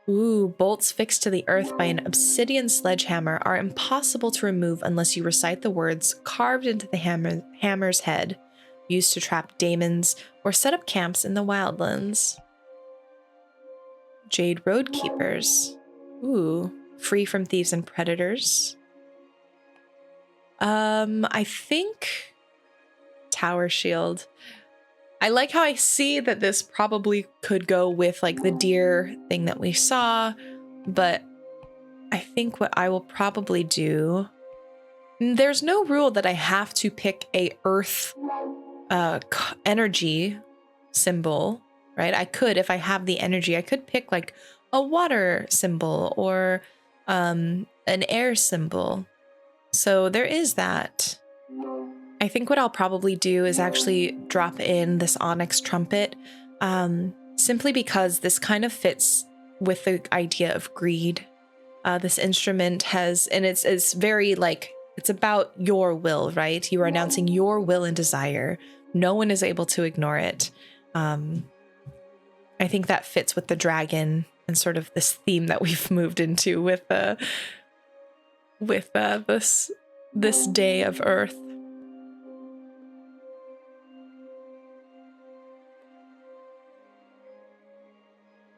Ooh, bolts fixed to the earth by an obsidian sledgehammer are impossible to remove unless you recite the words carved into the hammer's head, used to trap daemons or set up camps in the wildlands. Jade Roadkeepers. Ooh, free from thieves and predators. I think tower shield. I like how I see that this probably could go with like the deer thing that we saw, but I think what I will probably do, there's no rule that I have to pick a earth energy symbol, right? I could, if I have the energy, I could pick like a water symbol or an air symbol. So there is that. I think what I'll probably do is actually drop in this onyx trumpet, simply because this kind of fits with the idea of greed. This instrument has, and it's very like, it's about your will, right? You are announcing your will and desire. No one is able to ignore it. I think that fits with the dragon and sort of this theme that we've moved into with this day of Earth.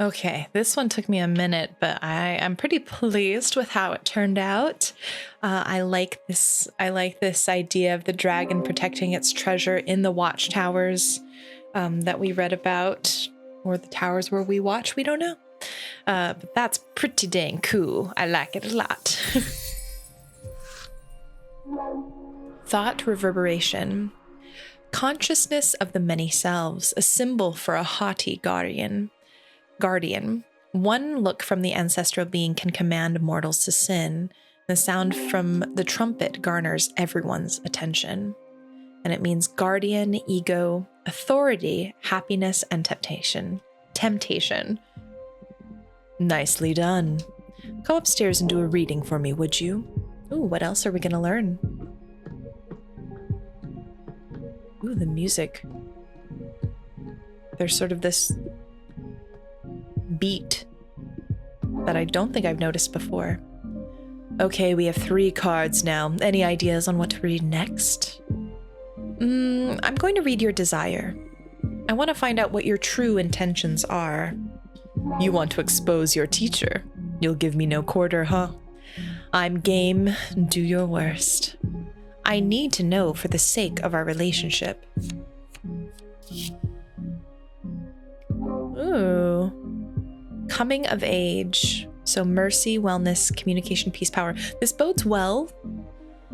Okay, this one took me a minute, but I'm pretty pleased with how it turned out. I like this idea of the dragon protecting its treasure in the watchtowers that we read about, or the towers where we watch, we don't know. But that's pretty dang cool. I like it a lot. Thought reverberation. Consciousness of the many selves, a symbol for a haughty guardian. One look from the ancestral being can command mortals to sin. The sound from the trumpet garners everyone's attention. And it means guardian, ego, authority, happiness, and temptation. Nicely done. Go upstairs and do a reading for me, would you? Ooh, what else are we gonna learn? Ooh, the music. There's sort of this beat that I don't think I've noticed before. Okay, we have 3 cards now. Any ideas on what to read next? I'm going to read your desire. I want to find out what your true intentions are. You want to expose your teacher. You'll give me no quarter, huh? I'm game. Do your worst. I need to know for the sake of our relationship. Ooh. Coming of age. So mercy, wellness, communication, peace, power. This bodes well.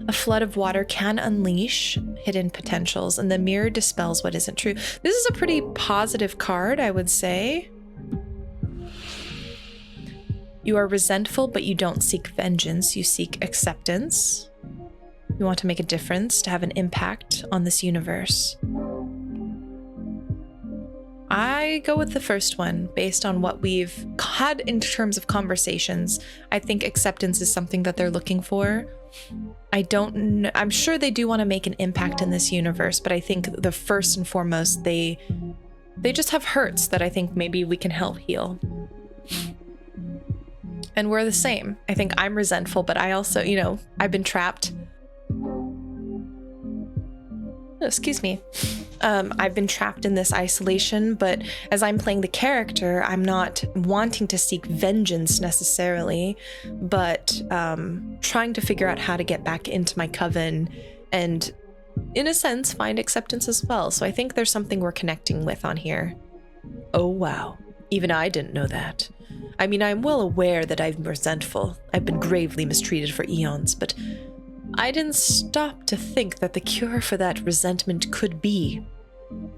A flood of water can unleash hidden potentials, and the mirror dispels what isn't true. This is a pretty positive card, I would say. You are resentful, but you don't seek vengeance. You seek acceptance. You want to make a difference, to have an impact on this universe. I go with the first one based on what we've had in terms of conversations. I think acceptance is something that they're looking for. I'm sure they do want to make an impact in this universe, but I think the first and foremost, they just have hurts that I think maybe we can help heal. And we're the same. I think I'm resentful, but I also, I've been trapped. Oh, excuse me. I've been trapped in this isolation, but as I'm playing the character, I'm not wanting to seek vengeance necessarily, but trying to figure out how to get back into my coven and, in a sense, find acceptance as well. So I think there's something we're connecting with on here. Oh, wow. Even I didn't know that. I mean, I'm well aware that I'm resentful. I've been gravely mistreated for eons, but I didn't stop to think that the cure for that resentment could be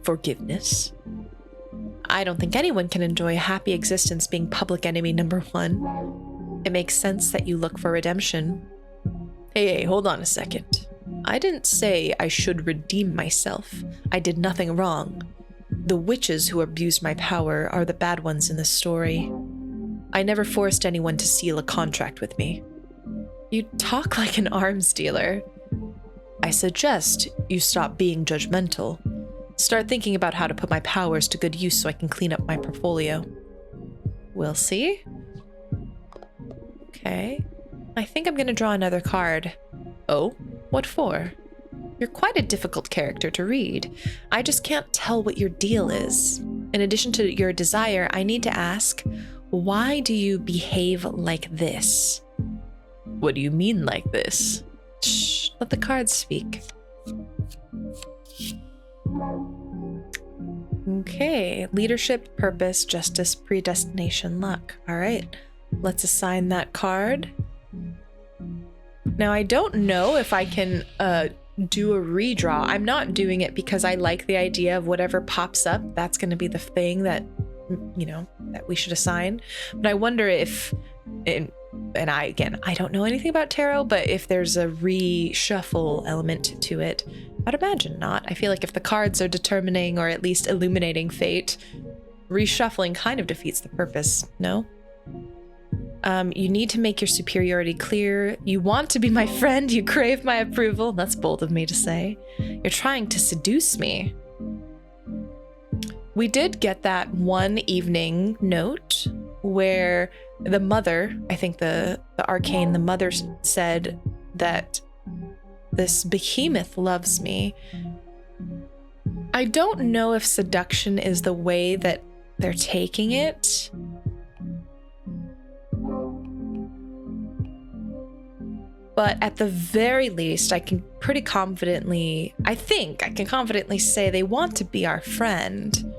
forgiveness. I don't think anyone can enjoy a happy existence being public enemy number 1. It makes sense that you look for redemption. Hey, hold on a second. I didn't say I should redeem myself. I did nothing wrong. The witches who abused my power are the bad ones in the story. I never forced anyone to seal a contract with me. You talk like an arms dealer. I suggest you stop being judgmental. Start thinking about how to put my powers to good use so I can clean up my portfolio. We'll see. Okay. I think I'm gonna draw another card. Oh, what for? You're quite a difficult character to read. I just can't tell what your deal is. In addition to your desire, I need to ask, why do you behave like this? What do you mean like this? Shh, let the cards speak. Okay, leadership, purpose, justice, predestination, luck. All right, let's assign that card. Now, I don't know if I can do a redraw. I'm not doing it because I like the idea of whatever pops up, that's going to be the thing that, you know, that we should assign. But I wonder if, and I don't know anything about tarot, but if there's a reshuffle element to it, I'd imagine not. I feel like if the cards are determining or at least illuminating fate, reshuffling kind of defeats the purpose, no? You need to make your superiority clear. You want to be my friend. You crave my approval. That's bold of me to say. You're trying to seduce me. We did get that one evening note where the mother, I think the arcane, the mother said that this behemoth loves me. I don't know if seduction is the way that they're taking it. But at the very least, I think I can confidently say they want to be our friend.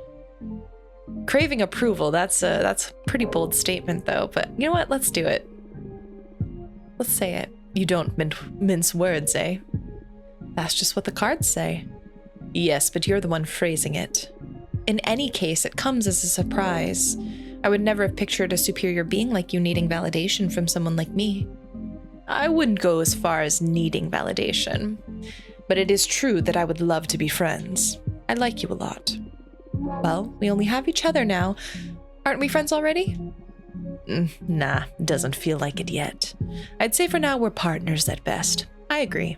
Craving approval, that's a pretty bold statement though, but you know what? Let's do it. Let's say it. You don't mince words, eh? That's just what the cards say. Yes, but you're the one phrasing it. In any case, it comes as a surprise. I would never have pictured a superior being like you needing validation from someone like me. I wouldn't go as far as needing validation, but it is true that I would love to be friends. I like you a lot. Well, we only have each other now. Aren't we friends already? Nah, doesn't feel like it yet. I'd say for now we're partners at best. I agree.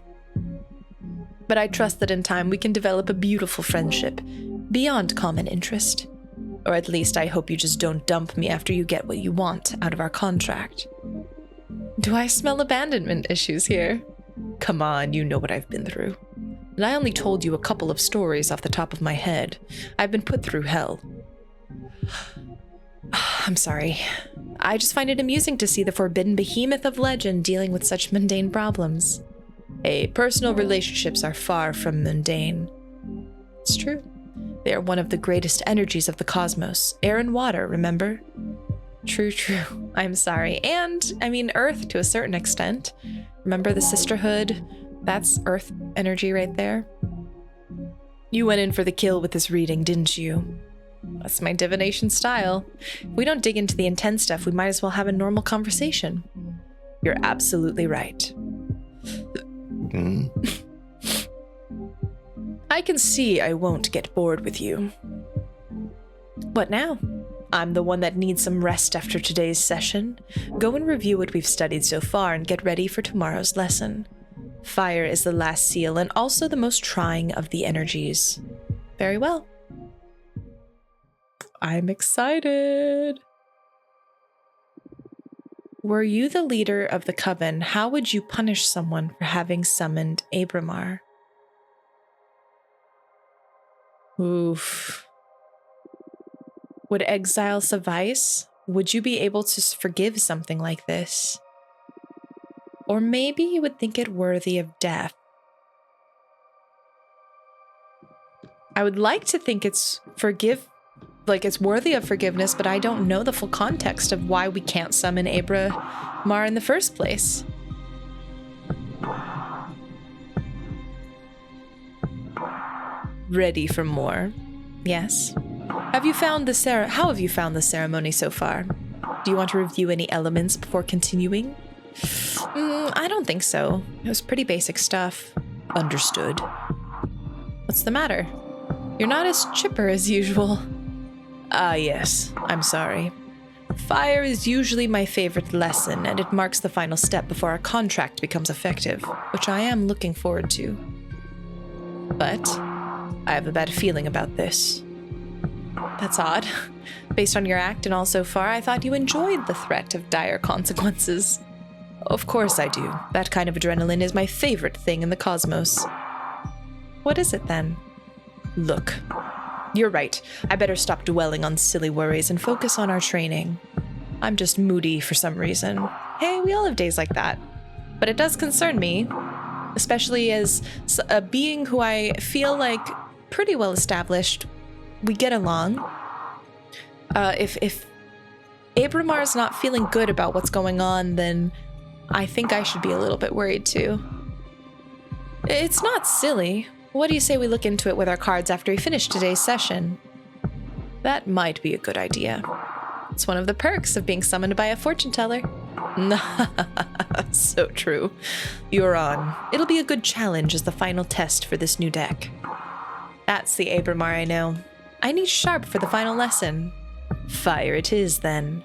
But I trust that in time we can develop a beautiful friendship, beyond common interest. Or at least I hope you just don't dump me after you get what you want out of our contract. Do I smell abandonment issues here? Come on, you know what I've been through. And I only told you a couple of stories off the top of my head. I've been put through hell. I'm sorry. I just find it amusing to see the forbidden behemoth of legend dealing with such mundane problems. Hey, personal relationships are far from mundane. It's true. They are one of the greatest energies of the cosmos. Air and water, remember? True. I'm sorry. And, I mean, Earth to a certain extent. Remember the sisterhood? That's Earth energy right there. You went in for the kill with this reading, didn't you? That's my divination style. If we don't dig into the intense stuff, we might as well have a normal conversation. You're absolutely right. I can see I won't get bored with you. What now? I'm the one that needs some rest after today's session. Go and review what we've studied so far and get ready for tomorrow's lesson. Fire is the last seal and also the most trying of the energies. Very well. I'm excited. Were you the leader of the coven, how would you punish someone for having summoned Abramar? Oof. Would exile suffice? Would you be able to forgive something like this? Or maybe you would think it worthy of death. I would like to think it's worthy of forgiveness, but I don't know the full context of why we can't summon Abramar in the first place. Ready for more? Yes. How have you found the ceremony so far? Do you want to review any elements before continuing? I don't think so. It was pretty basic stuff. Understood. What's the matter? You're not as chipper as usual. Ah, yes. I'm sorry. Fire is usually my favorite lesson, and it marks the final step before our contract becomes effective, which I am looking forward to. But I have a bad feeling about this. That's odd. Based on your act and all so far, I thought you enjoyed the threat of dire consequences. Of course I do. That kind of adrenaline is my favorite thing in the cosmos. What is it then? Look, you're right. I better stop dwelling on silly worries and focus on our training. I'm just moody for some reason. Hey, we all have days like that. But it does concern me, especially as a being who I feel like pretty well established. We get along. If Abramar is not feeling good about what's going on, then I think I should be a little bit worried too. It's not silly. What do you say we look into it with our cards after we finish today's session? That might be a good idea. It's one of the perks of being summoned by a fortune teller. So true. You're on. It'll be a good challenge as the final test for this new deck. That's the Abramar I know. I need sharp for the final lesson. Fire it is, then.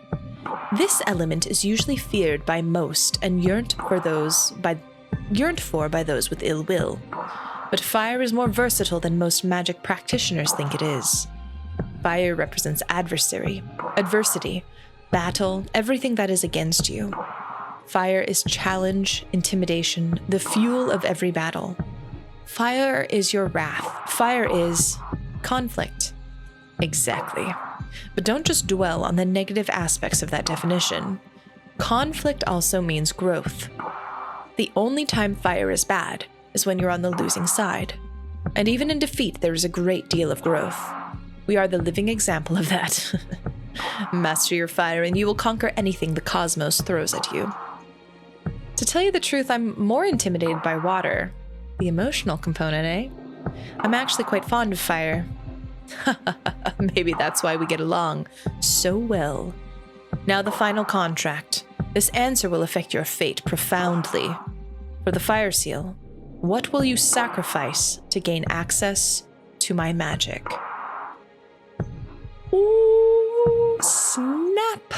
This element is usually feared by most and yearned for by those with ill will. But fire is more versatile than most magic practitioners think it is. Fire represents adversity, battle, everything that is against you. Fire is challenge, intimidation, the fuel of every battle. Fire is your wrath. Fire is conflict. Exactly. But don't just dwell on the negative aspects of that definition. Conflict also means growth. The only time fire is bad is when you're on the losing side. And even in defeat, there is a great deal of growth. We are the living example of that. Master your fire and you will conquer anything the cosmos throws at you. To tell you the truth, I'm more intimidated by water. The emotional component, eh? I'm actually quite fond of fire. Maybe that's why we get along so well. Now the final contract. This answer will affect your fate profoundly. For the fire seal, what will you sacrifice to gain access to my magic? Ooh, snap!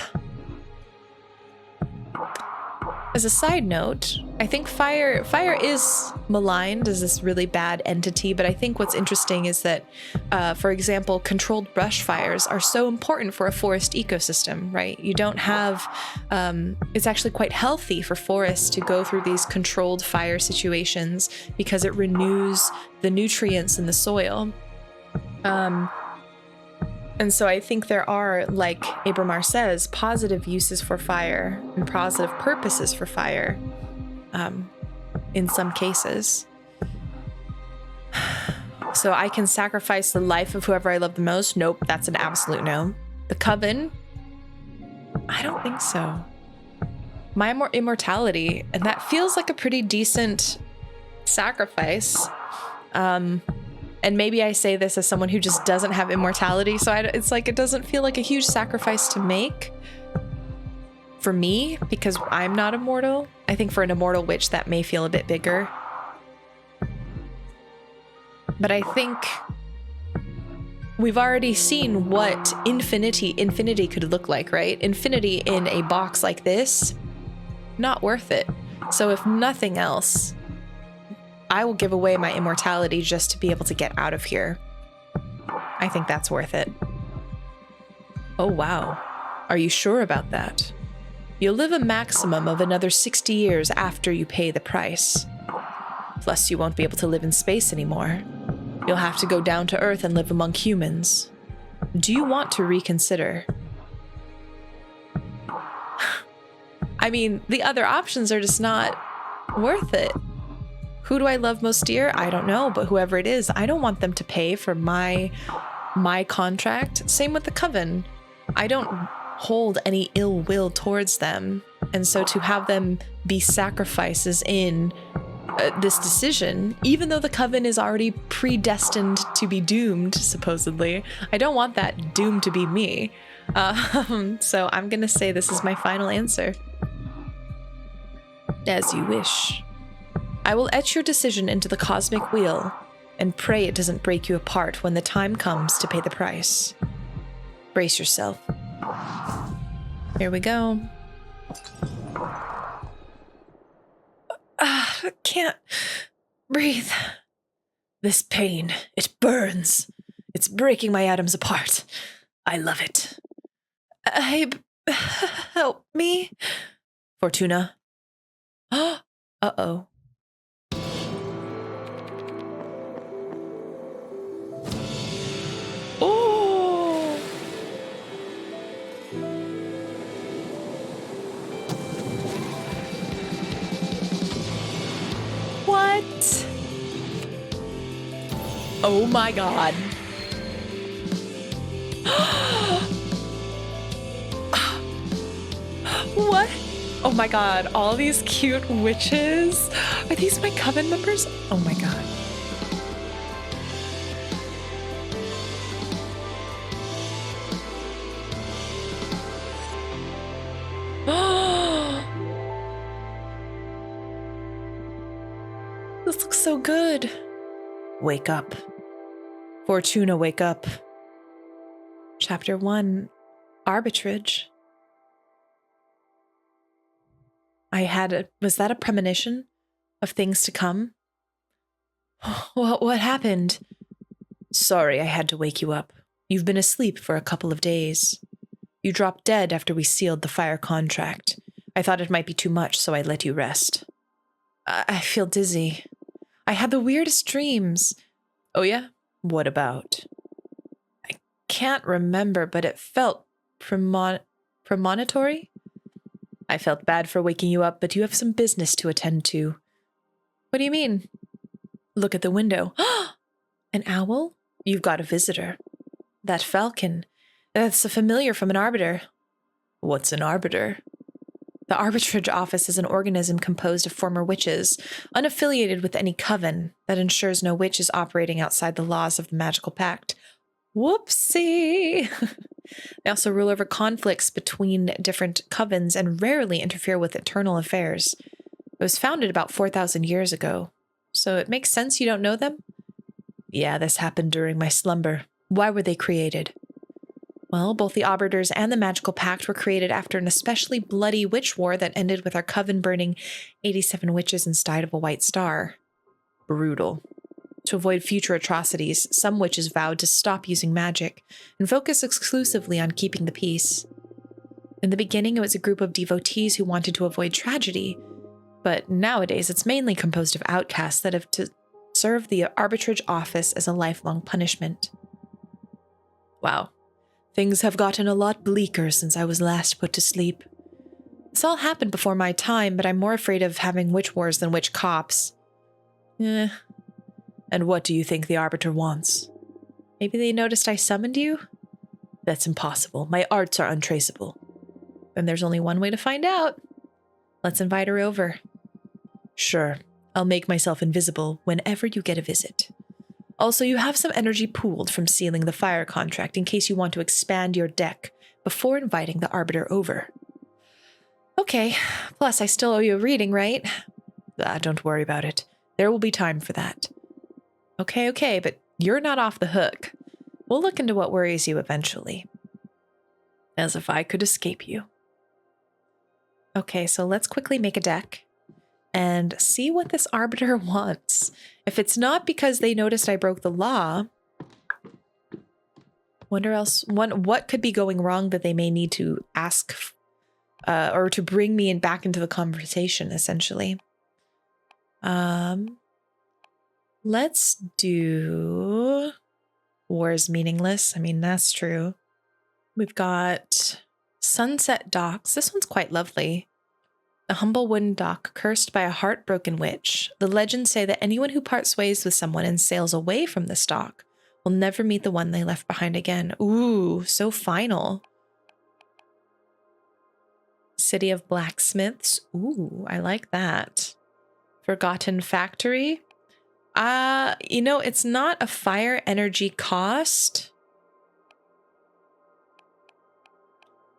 As a side note, I think fire is maligned as this really bad entity, but I think what's interesting is that, for example, controlled brush fires are so important for a forest ecosystem, right? You don't have, it's actually quite healthy for forests to go through these controlled fire situations because it renews the nutrients in the soil. And so I think there are, like Abramar says, positive uses for fire and positive purposes for fire in some cases. So I can sacrifice the life of whoever I love the most? Nope, that's an absolute no. The coven? I don't think so. My immortality, and that feels like a pretty decent sacrifice. And maybe I say this as someone who just doesn't have immortality, so it's like it doesn't feel like a huge sacrifice to make for me because I'm not immortal. I think for an immortal witch that may feel a bit bigger. But I think we've already seen what infinity could look like, right? Infinity in a box like this, not worth it. So if nothing else, I will give away my immortality just to be able to get out of here. I think that's worth it. Oh, wow. Are you sure about that? You'll live a maximum of another 60 years after you pay the price. Plus, you won't be able to live in space anymore. You'll have to go down to Earth and live among humans. Do you want to reconsider? I mean, the other options are just not worth it. Who do I love most dear? I don't know, but whoever it is, I don't want them to pay for my contract. Same with the coven. I don't hold any ill will towards them. And so to have them be sacrifices in this decision, even though the coven is already predestined to be doomed, supposedly, I don't want that doom to be me. So I'm going to say this is my final answer. As you wish. I will etch your decision into the cosmic wheel and pray it doesn't break you apart when the time comes to pay the price. Brace yourself. Here we go. I can't breathe. This pain, it burns. It's breaking my atoms apart. I love it. Help me. Fortuna. Uh-oh. Oh! What? Oh my god. What? Oh my god, all these cute witches. Are these my coven members? Oh my god. This looks so good. Wake up. Fortuna, wake up. Chapter 1, Arbitrage. Was that a premonition of things to come? What happened? Sorry, I had to wake you up. You've been asleep for a couple of days. You dropped dead after we sealed the fire contract. I thought it might be too much, so I let you rest. I feel dizzy. I had the weirdest dreams. Oh yeah? What about? I can't remember, but it felt premonitory? I felt bad for waking you up, but you have some business to attend to. What do you mean? Look at the window. An owl? You've got a visitor. That falcon. That's a familiar from an arbiter. What's an arbiter? The arbitrage office is an organism composed of former witches, unaffiliated with any coven, that ensures no witch is operating outside the laws of the magical pact. Whoopsie! They also rule over conflicts between different covens and rarely interfere with internal affairs. It was founded about 4,000 years ago, so it makes sense you don't know them? Yeah, this happened during my slumber. Why were they created? Well, both the Arbiters and the Magical Pact were created after an especially bloody witch war that ended with our coven burning 87 witches inside of a white star. Brutal. To avoid future atrocities, some witches vowed to stop using magic and focus exclusively on keeping the peace. In the beginning, it was a group of devotees who wanted to avoid tragedy, but nowadays it's mainly composed of outcasts that have to serve the arbitrage office as a lifelong punishment. Wow. Things have gotten a lot bleaker since I was last put to sleep. This all happened before my time, but I'm more afraid of having witch wars than witch cops. And what do you think the Arbiter wants? Maybe they noticed I summoned you? That's impossible. My arts are untraceable. Then there's only one way to find out. Let's invite her over. Sure. I'll make myself invisible whenever you get a visit. Also, you have some energy pooled from sealing the fire contract in case you want to expand your deck before inviting the Arbiter over. Okay, plus I still owe you a reading, right? Don't worry about it. There will be time for that. Okay, but you're not off the hook. We'll look into what worries you eventually. As if I could escape you. Okay, so let's quickly make a deck and see what this Arbiter wants. If it's not because they noticed I broke the law, what could be going wrong that they may need to ask or to bring me back into the conversation, essentially. Let's do war is meaningless. I mean, that's true. We've got Sunset Docks. This one's quite lovely. A humble wooden dock cursed by a heartbroken witch. The legends say that anyone who parts ways with someone and sails away from this dock will never meet the one they left behind again. Ooh, so final. City of Blacksmiths. Ooh, I like that. Forgotten Factory. It's not a fire energy cost,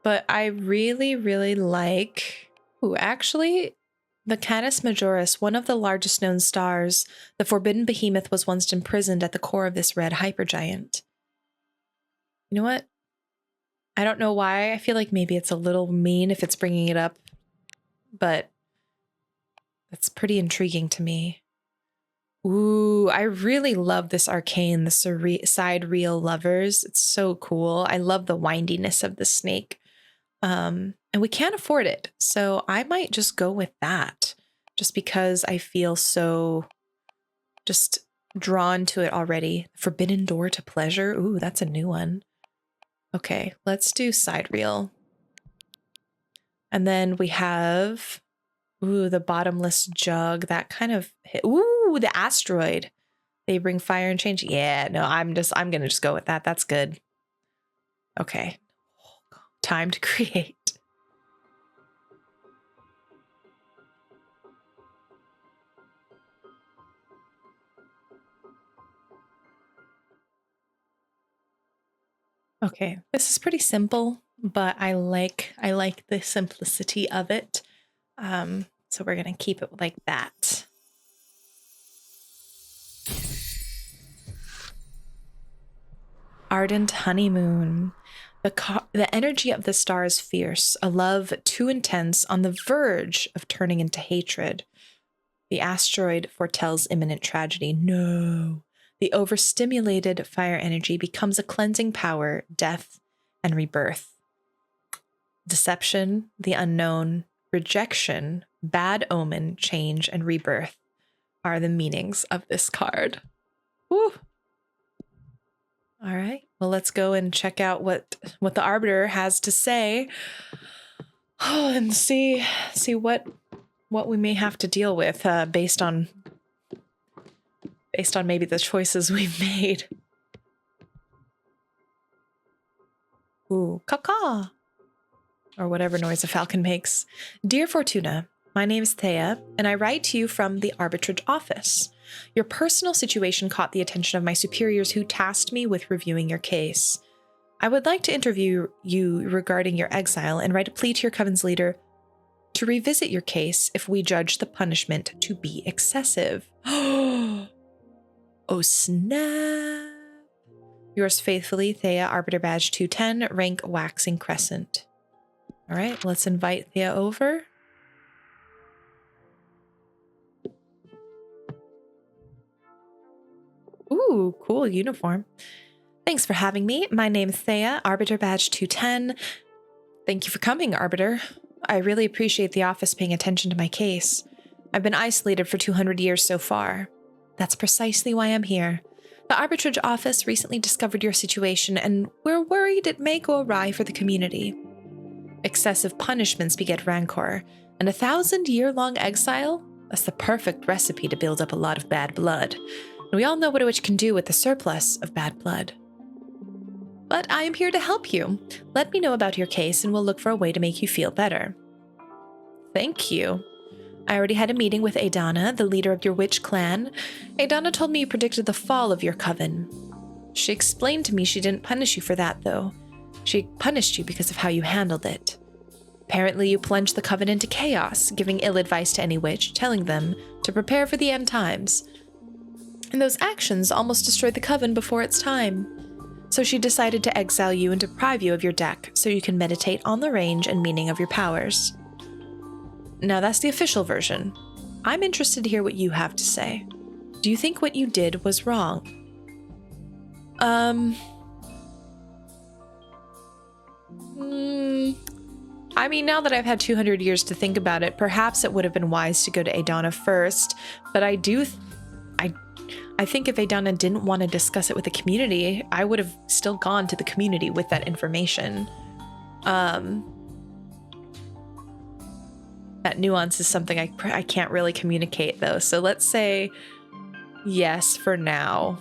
but I really, really like... Ooh, actually, the Canis Majoris, one of the largest known stars, the forbidden behemoth was once imprisoned at the core of this red hypergiant. You know what? I don't know why. I feel like maybe it's a little mean if it's bringing it up, but that's pretty intriguing to me. Ooh, I really love this arcane, the side reel lovers. It's so cool. I love the windiness of the snake. And we can't afford it, so I might just go with that, just because I feel so just drawn to it already. Forbidden Door to Pleasure. Ooh, that's a new one. Okay, let's do side reel. And then we have, ooh, the bottomless jug. That kind of, ooh, the asteroid. They bring fire and change. Yeah, no, I'm gonna just go with that. That's good. Okay. Time to create. Okay, this is pretty simple, but I like the simplicity of it. So we're gonna keep it like that. Ardent honeymoon. The energy of the star is fierce, a love too intense, on the verge of turning into hatred. The asteroid foretells imminent tragedy. No. The overstimulated fire energy becomes a cleansing power, death, and rebirth. Deception, the unknown, rejection, bad omen, change, and rebirth are the meanings of this card. Woo! All right, well, let's go and check out what the Arbiter has to say. Oh, and see what we may have to deal with based on maybe the choices we've made. Ooh, caw-caw. Or whatever noise a falcon makes. Dear Fortuna, my name is Thea, and I write to you from the arbitrage office. Your personal situation caught the attention of my superiors who tasked me with reviewing your case. I would like to interview you regarding your exile and write a plea to your coven's leader to revisit your case if we judge the punishment to be excessive. Oh, snap. Yours faithfully, Thea, Arbiter Badge 210, rank Waxing Crescent. All right, let's invite Thea over. Ooh, cool uniform. Thanks for having me. My name is Thea, Arbiter Badge 210. Thank you for coming, Arbiter. I really appreciate the office paying attention to my case. I've been isolated for 200 years so far. That's precisely why I'm here. The arbitrage office recently discovered your situation, and we're worried it may go awry for the community. Excessive punishments beget rancor, and 1,000-year-long exile? That's the perfect recipe to build up a lot of bad blood. And we all know what a witch can do with the surplus of bad blood. But I am here to help you. Let me know about your case, and we'll look for a way to make you feel better. Thank you. I already had a meeting with Adana, the leader of your witch clan. Adana told me you predicted the fall of your coven. She explained to me she didn't punish you for that, though. She punished you because of how you handled it. Apparently, you plunged the coven into chaos, giving ill advice to any witch, telling them to prepare for the end times. And those actions almost destroyed the coven before its time. So she decided to exile you and deprive you of your deck so you can meditate on the range and meaning of your powers. Now that's the official version. I'm interested to hear what you have to say. Do you think what you did was wrong? I mean, now that I've had 200 years to think about it, perhaps it would have been wise to go to Adana first, but I think if Adana didn't want to discuss it with the community, I would have still gone to the community with that information. That nuance is something I can't really communicate, though, so let's say yes for now.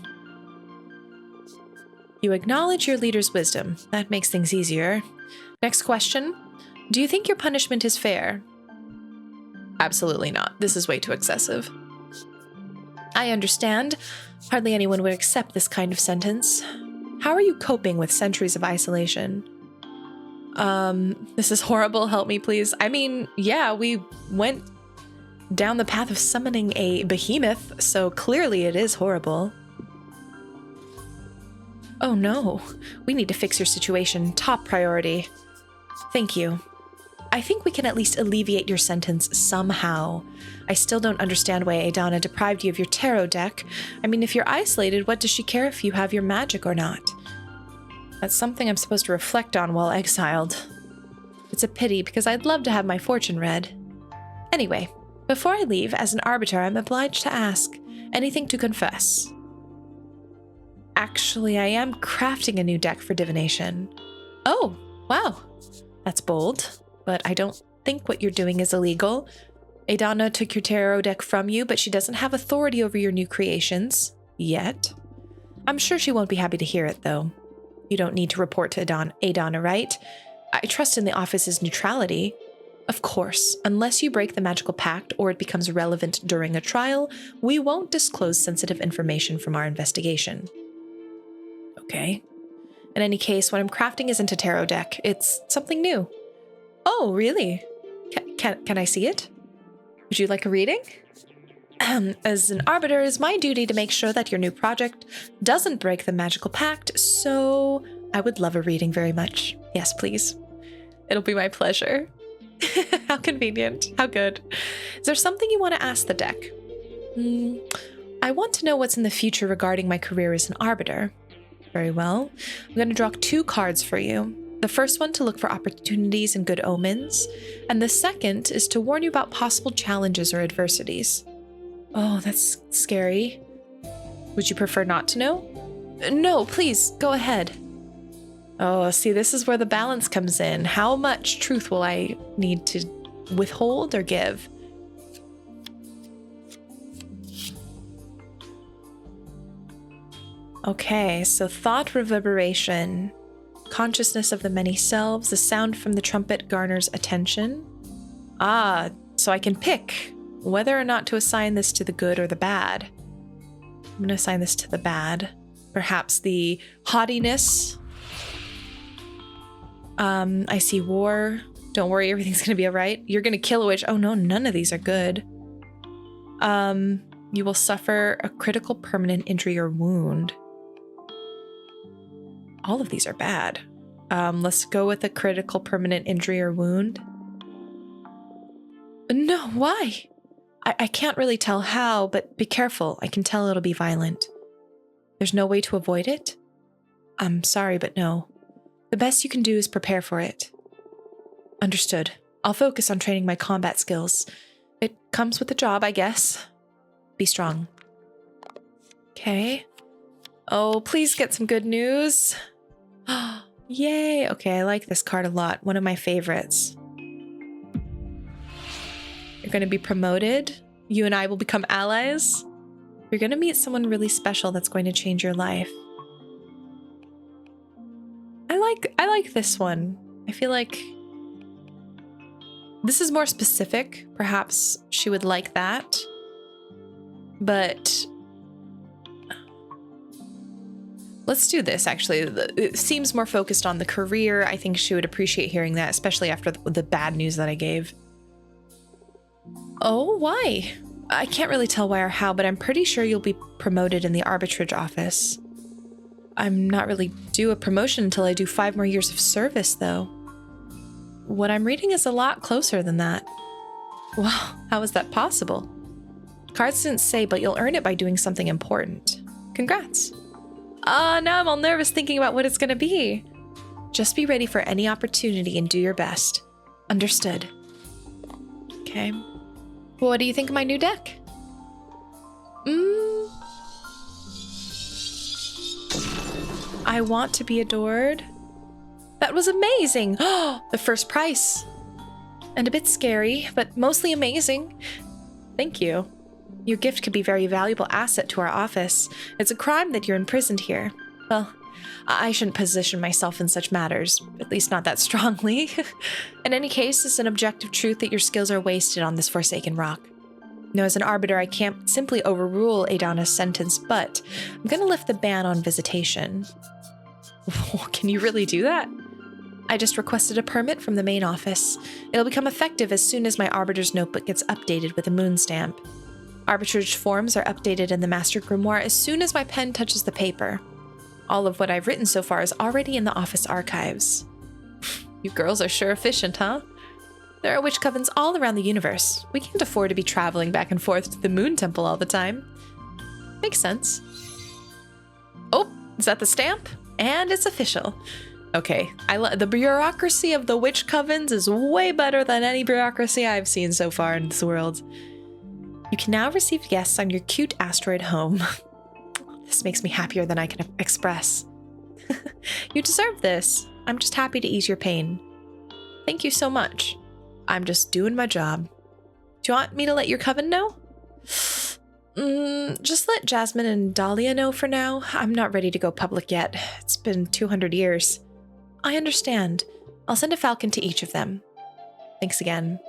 You acknowledge your leader's wisdom. That makes things easier. Next question. Do you think your punishment is fair? Absolutely not. This is way too excessive. I understand. Hardly anyone would accept this kind of sentence. How are you coping with centuries of isolation? This is horrible. Help me, please. I mean, yeah, we went down the path of summoning a behemoth, so clearly it is horrible. Oh no, we need to fix your situation. Top priority. Thank you. I think we can at least alleviate your sentence somehow. I still don't understand why Adana deprived you of your tarot deck. I mean, if you're isolated, what does she care if you have your magic or not? That's something I'm supposed to reflect on while exiled. It's a pity because I'd love to have my fortune read. Anyway, before I leave, as an arbiter, I'm obliged to ask, anything to confess? Actually, I am crafting a new deck for divination. Oh, wow. That's bold, but I don't think what you're doing is illegal. Adana took your tarot deck from you, but she doesn't have authority over your new creations. yet. I'm sure she won't be happy to hear it, though. You don't need to report to Adana, right? I trust in the office's neutrality. Of course, unless you break the magical pact or it becomes relevant during a trial, we won't disclose sensitive information from our investigation. Okay. In any case, what I'm crafting isn't a tarot deck. It's something new. Oh, really? Can I see it? Would you like a reading? As an arbiter, it's my duty to make sure that your new project doesn't break the magical pact, so I would love a reading very much. Yes, please. It'll be my pleasure. How convenient. How good. Is there something you want to ask the deck? I want to know what's in the future regarding my career as an arbiter. Very well. I'm going to draw 2 cards for you. The first one to look for opportunities and good omens, and the second is to warn you about possible challenges or adversities. Oh, that's scary. Would you prefer not to know? No, please, go ahead. Oh, see, this is where the balance comes in. How much truth will I need to withhold or give? Okay, so thought reverberation, consciousness of the many selves, the sound from the trumpet garners attention. Ah, so I can pick whether or not to assign this to the good or the bad. I'm going to assign this to the bad. Perhaps the haughtiness. I see war. Don't worry, everything's going to be all right. You're going to kill a witch. Oh no, none of these are good. You will suffer a critical permanent injury or wound. All of these are bad. Let's go with a critical permanent injury or wound. No, why? I can't really tell how, but be careful. I can tell it'll be violent. There's no way to avoid it? I'm sorry, but no. The best you can do is prepare for it. Understood. I'll focus on training my combat skills. It comes with the job, I guess. Be strong. Okay. Oh, please get some good news. Yay. Okay, I like this card a lot. One of my favorites. You're going to be promoted. You and I will become allies. You're going to meet someone really special that's going to change your life. I like this one. I feel like this is more specific. Perhaps she would like that. But let's do this, actually. It seems more focused on the career. I think she would appreciate hearing that, especially after the bad news that I gave. Oh, why? I can't really tell why or how, but I'm pretty sure you'll be promoted in the arbitrage office. I'm not really due a promotion until I do 5 more years of service, though. What I'm reading is a lot closer than that. Wow, how is that possible? Cards didn't say, but you'll earn it by doing something important. Congrats. Now I'm all nervous thinking about what it's gonna be. Just be ready for any opportunity and do your best. Understood. Okay. Well, what do you think of my new deck? I want to be adored. That was amazing. Oh, the first prize. And a bit scary, but mostly amazing. Thank you. Your gift could be a very valuable asset to our office. It's a crime that you're imprisoned here. Well, I shouldn't position myself in such matters, at least not that strongly. In any case, it's an objective truth that your skills are wasted on this forsaken rock. Now, as an arbiter, I can't simply overrule Adana's sentence, but I'm going to lift the ban on visitation. Can you really do that? I just requested a permit from the main office. It'll become effective as soon as my arbiter's notebook gets updated with a moon stamp. Arbitrage forms are updated in the master grimoire as soon as my pen touches the paper. All of what I've written so far is already in the office archives. You girls are sure efficient, huh? There are witch covens all around the universe. We can't afford to be traveling back and forth to the moon temple all the time. Makes sense. Oh, is that the stamp? And it's official. Okay, the bureaucracy of the witch covens is way better than any bureaucracy I've seen so far in this world. You can now receive guests on your cute asteroid home. This makes me happier than I can express. You deserve this. I'm just happy to ease your pain. Thank you so much. I'm just doing my job. Do you want me to let your coven know? Just let Jasmine and Dahlia know for now. I'm not ready to go public yet. It's been 200 years. I understand. I'll send a falcon to each of them. Thanks again.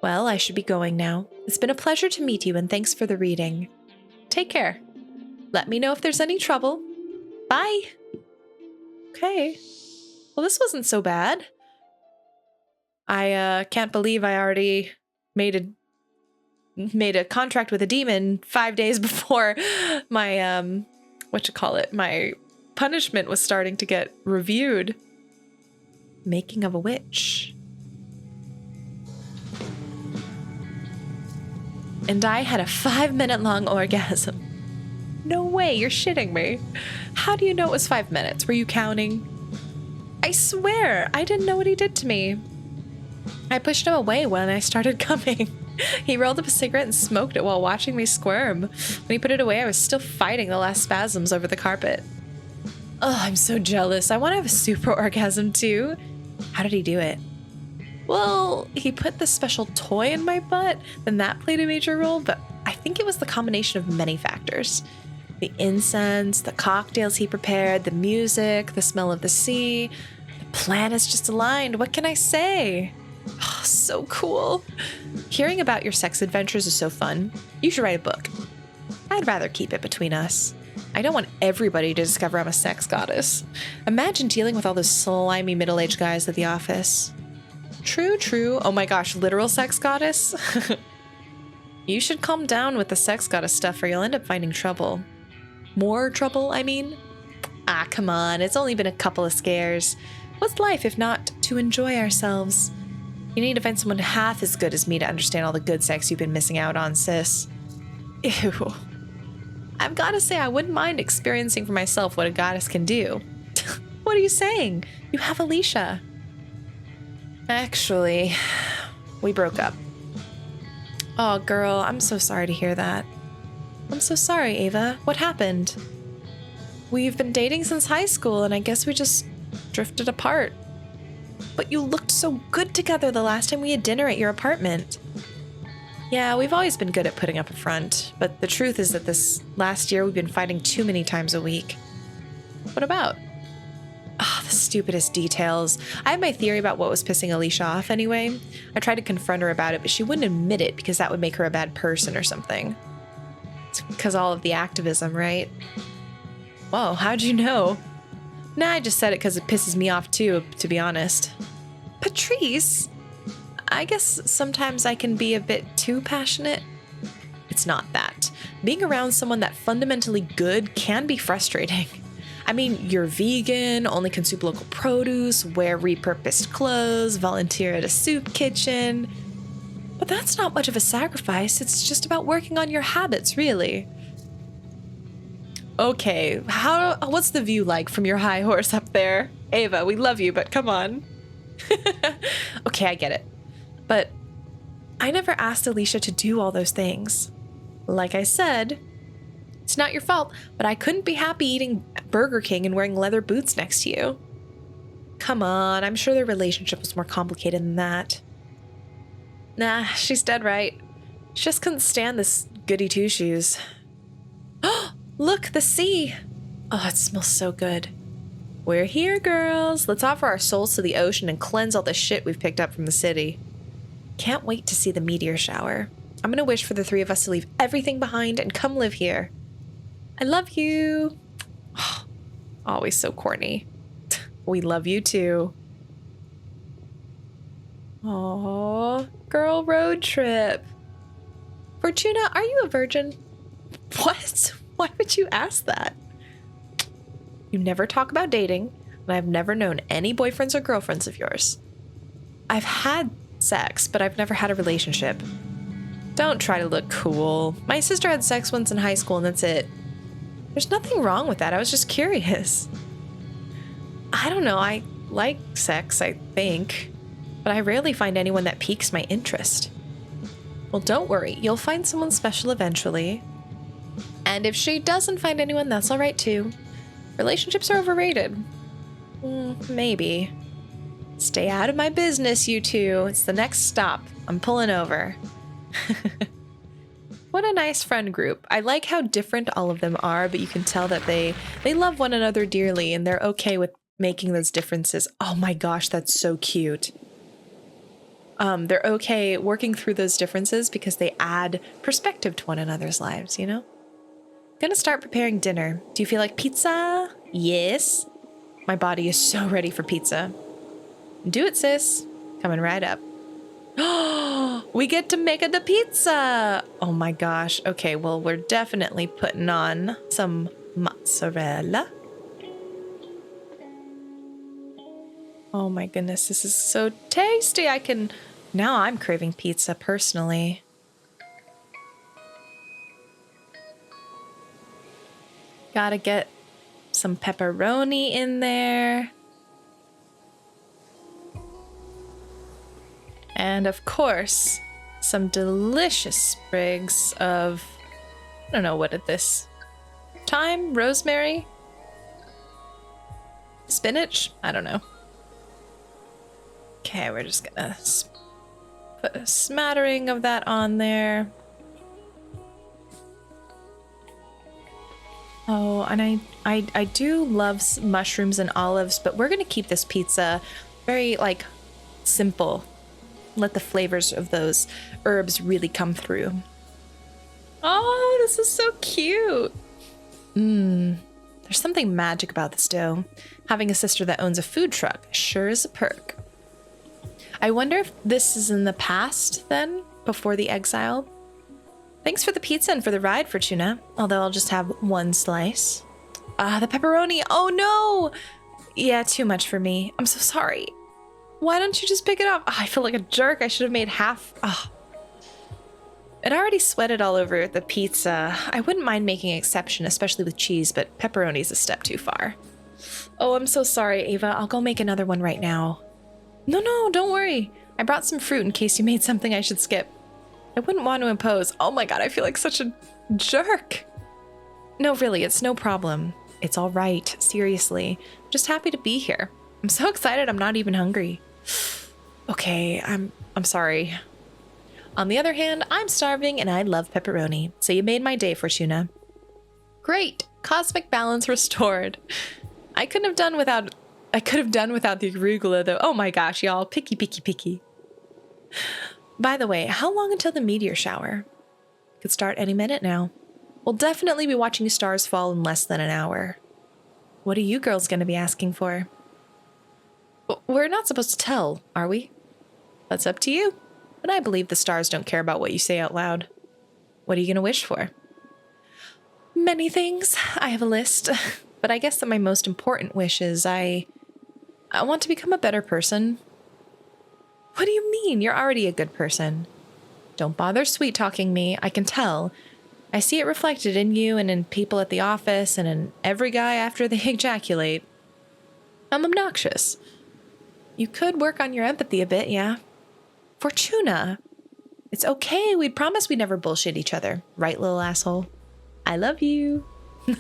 Well, I should be going now. It's been a pleasure to meet you, and thanks for the reading. Take care. Let me know if there's any trouble. Bye. Okay. Well, this wasn't so bad. I can't believe I already made a contract with a demon 5 days before my my punishment was starting to get reviewed. Making of a witch. And I had a 5-minute-long orgasm. No way, you're shitting me. How do you know it was 5 minutes? Were you counting? I swear, I didn't know what he did to me. I pushed him away when I started coming. He rolled up a cigarette and smoked it while watching me squirm. When he put it away, I was still fighting the last spasms over the carpet. Oh, I'm so jealous. I want to have a super orgasm too. How did he do it? Well, he put this special toy in my butt, and that played a major role, but I think it was the combination of many factors. The incense, the cocktails he prepared, the music, the smell of the sea. The planets just aligned. What can I say? Oh, so cool. Hearing about your sex adventures is so fun. You should write a book. I'd rather keep it between us. I don't want everybody to discover I'm a sex goddess. Imagine dealing with all those slimy middle-aged guys at the office. True, true. Oh my gosh, literal sex goddess? You should calm down with the sex goddess stuff or you'll end up finding trouble. More trouble, I mean? Ah, come on, it's only been a couple of scares. What's life if not to enjoy ourselves? You need to find someone half as good as me to understand all the good sex you've been missing out on, sis. Ew. I've got to say, I wouldn't mind experiencing for myself what a goddess can do. What are you saying? You have Alicia. Actually, we broke up. Oh, girl, I'm so sorry to hear that. I'm so sorry, Ava. What happened? We've been dating since high school, and I guess we just drifted apart. But you looked so good together the last time we had dinner at your apartment. Yeah, we've always been good at putting up a front, but the truth is that this last year we've been fighting too many times a week. What about? Ah, the stupidest details. I have my theory about what was pissing Alicia off anyway. I tried to confront her about it, but she wouldn't admit it because that would make her a bad person or something. It's because all of the activism, right? Whoa, how'd you know? Nah, I just said it because it pisses me off too, to be honest. Patrice? I guess sometimes I can be a bit too passionate. It's not that. Being around someone that fundamentally good can be frustrating. I mean, you're vegan, only consume local produce, wear repurposed clothes, volunteer at a soup kitchen. But that's not much of a sacrifice. It's just about working on your habits, really. Okay, what's the view like from your high horse up there? Ava, we love you, but come on. Okay, I get it. But I never asked Alicia to do all those things. Like I said, it's not your fault, but I couldn't be happy eating Burger King and wearing leather boots next to you. Come on, I'm sure their relationship was more complicated than that. Nah, she's dead right. She just couldn't stand this goody two-shoes. Look, the sea! Oh, it smells so good. We're here, girls. Let's offer our souls to the ocean and cleanse all the shit we've picked up from the city. Can't wait to see the meteor shower. I'm gonna wish for the three of us to leave everything behind and come live here. I love you. Oh, always so corny. We love you too. Aww, girl road trip. Fortuna, are you a virgin? What? Why would you ask that? You never talk about dating, and I've never known any boyfriends or girlfriends of yours. I've had sex, but I've never had a relationship. Don't try to look cool. My sister had sex once in high school, and that's it. There's nothing wrong with that. I was just curious. I don't know. I like sex, I think, but I rarely find anyone that piques my interest. Well, don't worry. You'll find someone special eventually. And if she doesn't find anyone, that's all right too. Relationships are overrated. Maybe. Stay out of my business, you two. It's the next stop. I'm pulling over. What a nice friend group. I like how different all of them are, but you can tell that they love one another dearly and they're okay with making those differences. Oh my gosh, that's so cute. They're okay working through those differences because they add perspective to one another's lives, you know? Gonna start preparing dinner. Do you feel like pizza? Yes. My body is so ready for pizza. Do it, sis. Coming right up. Oh, we get to make the pizza. Oh my gosh. Okay, well, we're definitely putting on some mozzarella. Oh my goodness, this is so tasty. Now I'm craving pizza personally. Gotta get some pepperoni in there. And of course, some delicious sprigs of, I don't know, what is this? Thyme? Rosemary? Spinach? I don't know. Okay, we're just gonna put a smattering of that on there. Oh, and I do love mushrooms and olives, but we're gonna keep this pizza very, like, simple. Let the flavors of those herbs really come through. Oh, this is so cute. There's something magic about this dough. Having a sister that owns a food truck sure is a perk. I wonder if this is in the past then, before the Exiled. Thanks for the pizza and for the ride, Fortuna. Although I'll just have one slice. The pepperoni. Oh no! Yeah, too much for me. I'm so sorry. Why don't you just pick it up? Oh, I feel like a jerk. I should have made half. Oh. It already sweated all over the pizza. I wouldn't mind making an exception, especially with cheese, but pepperoni's a step too far. Oh, I'm so sorry, Ava. I'll go make another one right now. No, don't worry. I brought some fruit in case you made something I should skip. I wouldn't want to impose. Oh my god, I feel like such a jerk. No, really, it's no problem. It's all right. Seriously. Just happy to be here. I'm so excited I'm not even hungry. Okay, I'm sorry. On the other hand, I'm starving and I love pepperoni. So you made my day, Fortuna. Great. Cosmic balance restored. I could have done without the arugula though. Oh my gosh, y'all. Picky. By the way, how long until the meteor shower? Could start any minute now. We'll definitely be watching stars fall in less than an hour. What are you girls going to be asking for? We're not supposed to tell, are we? That's up to you. But I believe the stars don't care about what you say out loud. What are you going to wish for? Many things. I have a list. But I guess that my most important wish is I want to become a better person. What do you mean? You're already a good person. Don't bother sweet-talking me. I can tell. I see it reflected in you and in people at the office and in every guy after they ejaculate. I'm obnoxious. You could work on your empathy a bit, yeah. Fortuna. It's okay. We'd promise we'd never bullshit each other. Right, little asshole? I love you.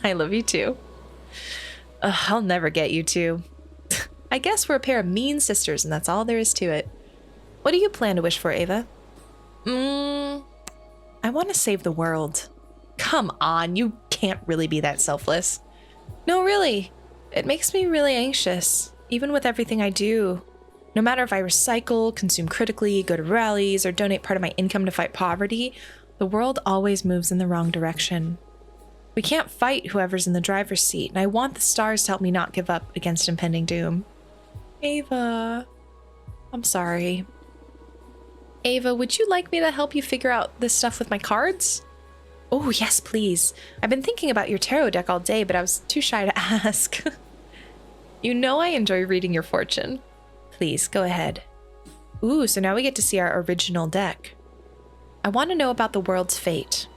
I love you too. I'll never get you two. I guess we're a pair of mean sisters and that's all there is to it. What do you plan to wish for, Ava? I want to save the world. Come on, you can't really be that selfless. No, really. It makes me really anxious, even with everything I do. No matter if I recycle, consume critically, go to rallies, or donate part of my income to fight poverty, the world always moves in the wrong direction. We can't fight whoever's in the driver's seat, and I want the stars to help me not give up against impending doom. Ava, I'm sorry. Ava, would you like me to help you figure out this stuff with my cards? Oh, yes, please. I've been thinking about your tarot deck all day, but I was too shy to ask. You know I enjoy reading your fortune. Please, go ahead. Ooh, so now we get to see our original deck. I want to know about the world's fate.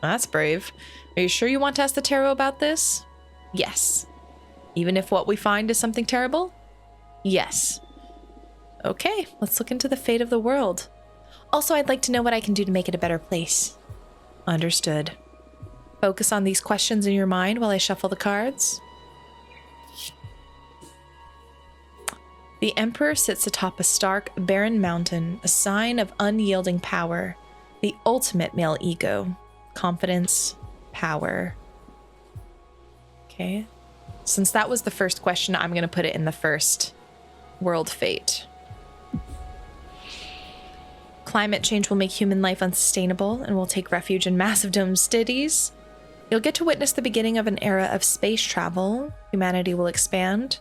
That's brave. Are you sure you want to ask the tarot about this? Yes. Even if what we find is something terrible? Yes. Okay, let's look into the fate of the world. Also, I'd like to know what I can do to make it a better place. Understood. Focus on these questions in your mind while I shuffle the cards. The Emperor sits atop a stark, barren mountain, a sign of unyielding power, the ultimate male ego. confidence, power. Okay. Since that was the first question, I'm going to put it in the first world fate. Climate change will make human life unsustainable and will take refuge in massive dome cities. You'll get to witness the beginning of an era of space travel. Humanity will expand.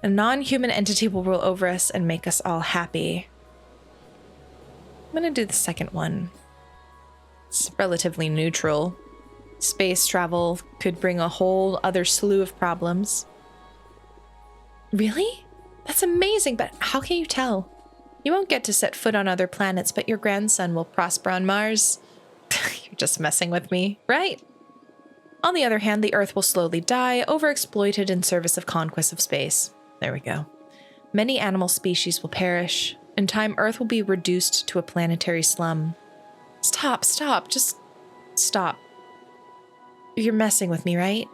A non-human entity will rule over us and make us all happy. I'm going to do the second one. It's relatively neutral. Space travel could bring a whole other slew of problems. Really? That's amazing, but how can you tell? You won't get to set foot on other planets, but your grandson will prosper on Mars. You're just messing with me, right? On the other hand, the Earth will slowly die, overexploited in service of conquest of space. There we go. Many animal species will perish. In time, Earth will be reduced to a planetary slum. Stop, just stop. You're messing with me, right?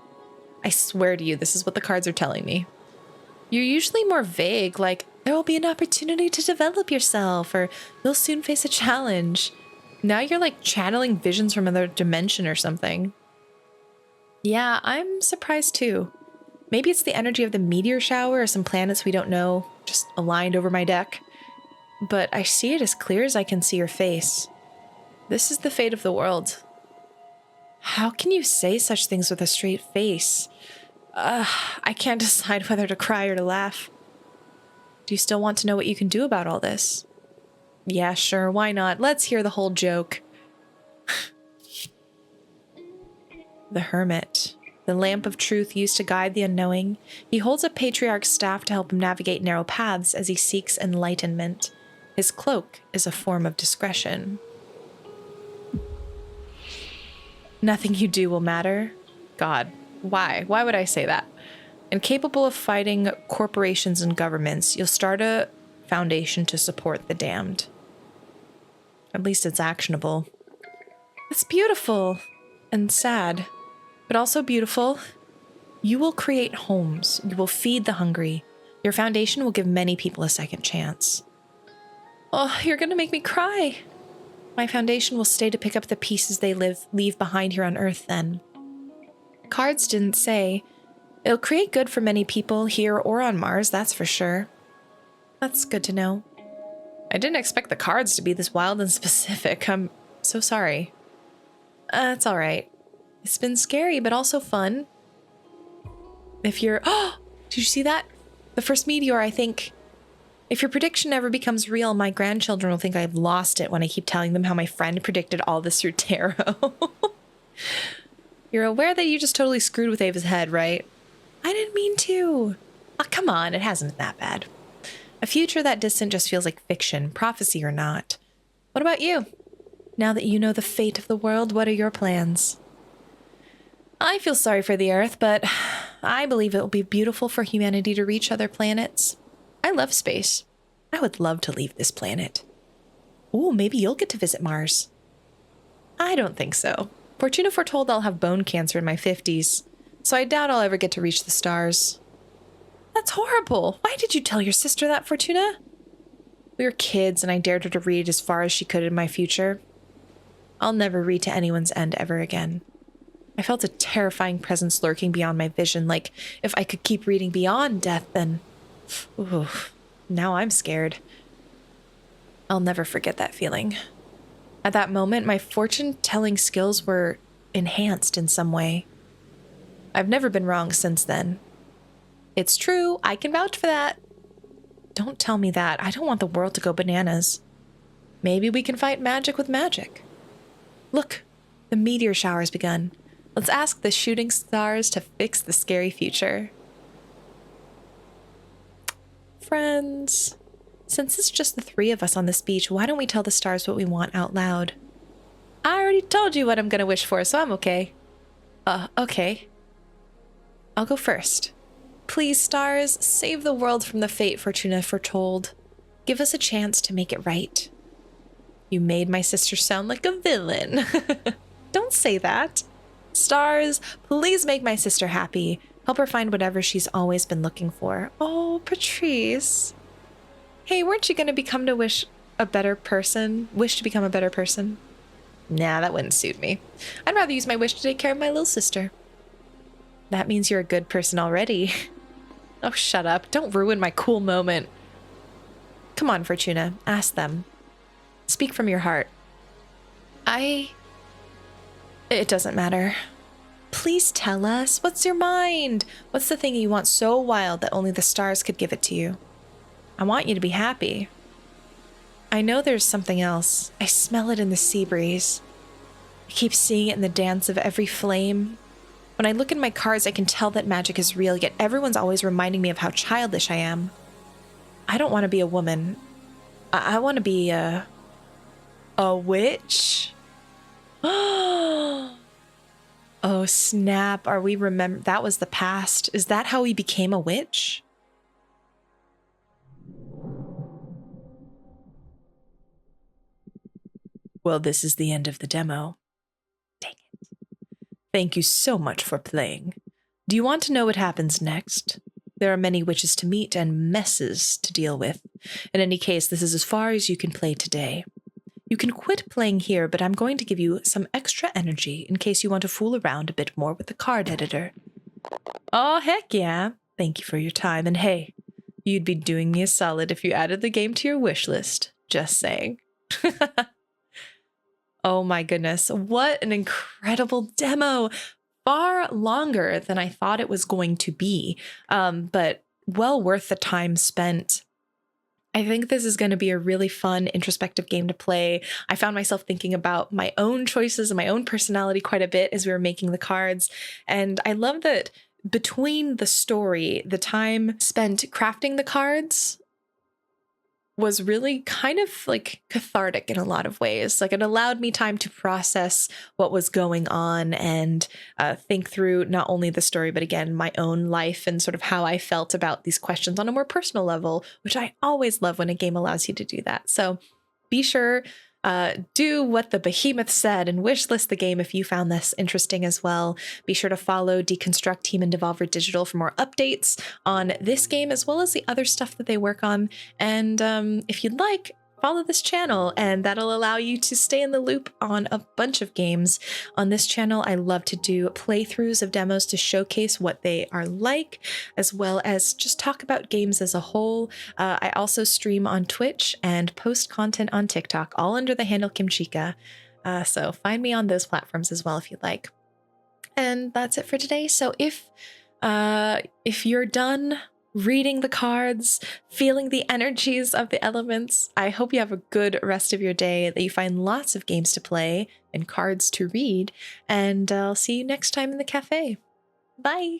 I swear to you, this is what the cards are telling me. You're usually more vague, like, there will be an opportunity to develop yourself, or you'll soon face a challenge. Now you're like channeling visions from another dimension or something. Yeah, I'm surprised too. Maybe it's the energy of the meteor shower or some planets we don't know, just aligned over my deck. But I see it as clear as I can see your face. This is the fate of the world. How can you say such things with a straight face? I can't decide whether to cry or to laugh. Do you still want to know what you can do about all this? Yeah, sure, why not? Let's hear the whole joke. The Hermit, the lamp of truth used to guide the unknowing. He holds a patriarch's staff to help him navigate narrow paths as he seeks enlightenment. His cloak is a form of discretion. Nothing you do will matter. God, why? Why would I say that? Incapable of fighting corporations and governments, you'll start a foundation to support the damned. At least it's actionable. It's beautiful and sad, but also beautiful. You will create homes. You will feed the hungry. Your foundation will give many people a second chance. Oh, you're gonna make me cry. My foundation will stay to pick up the pieces they leave behind here on Earth then. Cards didn't say. It'll create good for many people here or on Mars, that's for sure. That's good to know. I didn't expect the cards to be this wild and specific. I'm so sorry. It's all right. It's been scary, but also fun. If you're... Oh! Did you see that? The first meteor, I think. If your prediction ever becomes real, my grandchildren will think I've lost it when I keep telling them how my friend predicted all this through tarot. You're aware that you just totally screwed with Ava's head, right? I didn't mean to. Oh, come on, it hasn't been that bad. A future that distant just feels like fiction, prophecy or not. What about you? Now that you know the fate of the world, what are your plans? I feel sorry for the Earth, but I believe it will be beautiful for humanity to reach other planets. I love space. I would love to leave this planet. Ooh, maybe you'll get to visit Mars. I don't think so. Fortuna foretold I'll have bone cancer in my 50s. So I doubt I'll ever get to reach the stars. That's horrible. Why did you tell your sister that, Fortuna? We were kids and I dared her to read as far as she could in my future. I'll never read to anyone's end ever again. I felt a terrifying presence lurking beyond my vision, like if I could keep reading beyond death, then... Ooh, now I'm scared. I'll never forget that feeling. At that moment, my fortune-telling skills were enhanced in some way. I've never been wrong since then. It's true, I can vouch for that. Don't tell me that. I don't want the world to go bananas. Maybe we can fight magic with magic. Look, the meteor shower has begun. Let's ask the shooting stars to fix the scary future. Friends, since it's just the three of us on this beach, why don't we tell the stars what we want out loud? I already told you what I'm gonna wish for, so I'm okay. Okay. I'll go first. Please, stars, save the world from the fate Fortuna foretold. Give us a chance to make it right. You made my sister sound like a villain. Don't say that. Stars, please make my sister happy. Help her find whatever she's always been looking for. Oh, Patrice. Hey, weren't you going to wish to become a better person? Nah, that wouldn't suit me. I'd rather use my wish to take care of my little sister. That means you're a good person already. Oh, shut up. Don't ruin my cool moment. Come on, Fortuna. Ask them. Speak from your heart. It doesn't matter. Please tell us. What's your mind? What's the thing you want so wild that only the stars could give it to you? I want you to be happy. I know there's something else. I smell it in the sea breeze. I keep seeing it in the dance of every flame. When I look at my cards, I can tell that magic is real, yet everyone's always reminding me of how childish I am. I don't want to be a woman. I want to be a witch? Oh, snap. Are we that was the past. Is that how he became a witch? Well, this is the end of the demo. Dang it. Thank you so much for playing. Do you want to know what happens next? There are many witches to meet and messes to deal with. In any case, this is as far as you can play today. You can quit playing here, but I'm going to give you some extra energy in case you want to fool around a bit more with the card editor. Oh, heck yeah. Thank you for your time. And hey, you'd be doing me a solid if you added the game to your wish list. Just saying. Oh my goodness. What an incredible demo. Far longer than I thought it was going to be, but well worth the time spent. I think this is going to be a really fun, introspective game to play. I found myself thinking about my own choices and my own personality quite a bit as we were making the cards. And I love that between the story, the time spent crafting the cards was really kind of like cathartic in a lot of ways. Like it allowed me time to process what was going on and think through not only the story, but again, my own life and sort of how I felt about these questions on a more personal level, which I always love when a game allows you to do that. So be sure, do what the behemoth said and wishlist the game if you found this interesting as well. Be sure to follow Deconstruct Team and Devolver Digital for more updates on this game as well as the other stuff that they work on. And if you'd like, follow this channel and that'll allow you to stay in the loop on a bunch of games. On this channel, I love to do playthroughs of demos to showcase what they are like, as well as just talk about games as a whole. I also stream on Twitch and post content on TikTok, all under the handle Kimchica. So find me on those platforms as well if you'd like. And that's it for today. So if you're done reading the cards, feeling the energies of the elements, I hope you have a good rest of your day, that you find lots of games to play and cards to read, and I'll see you next time in the cafe. Bye!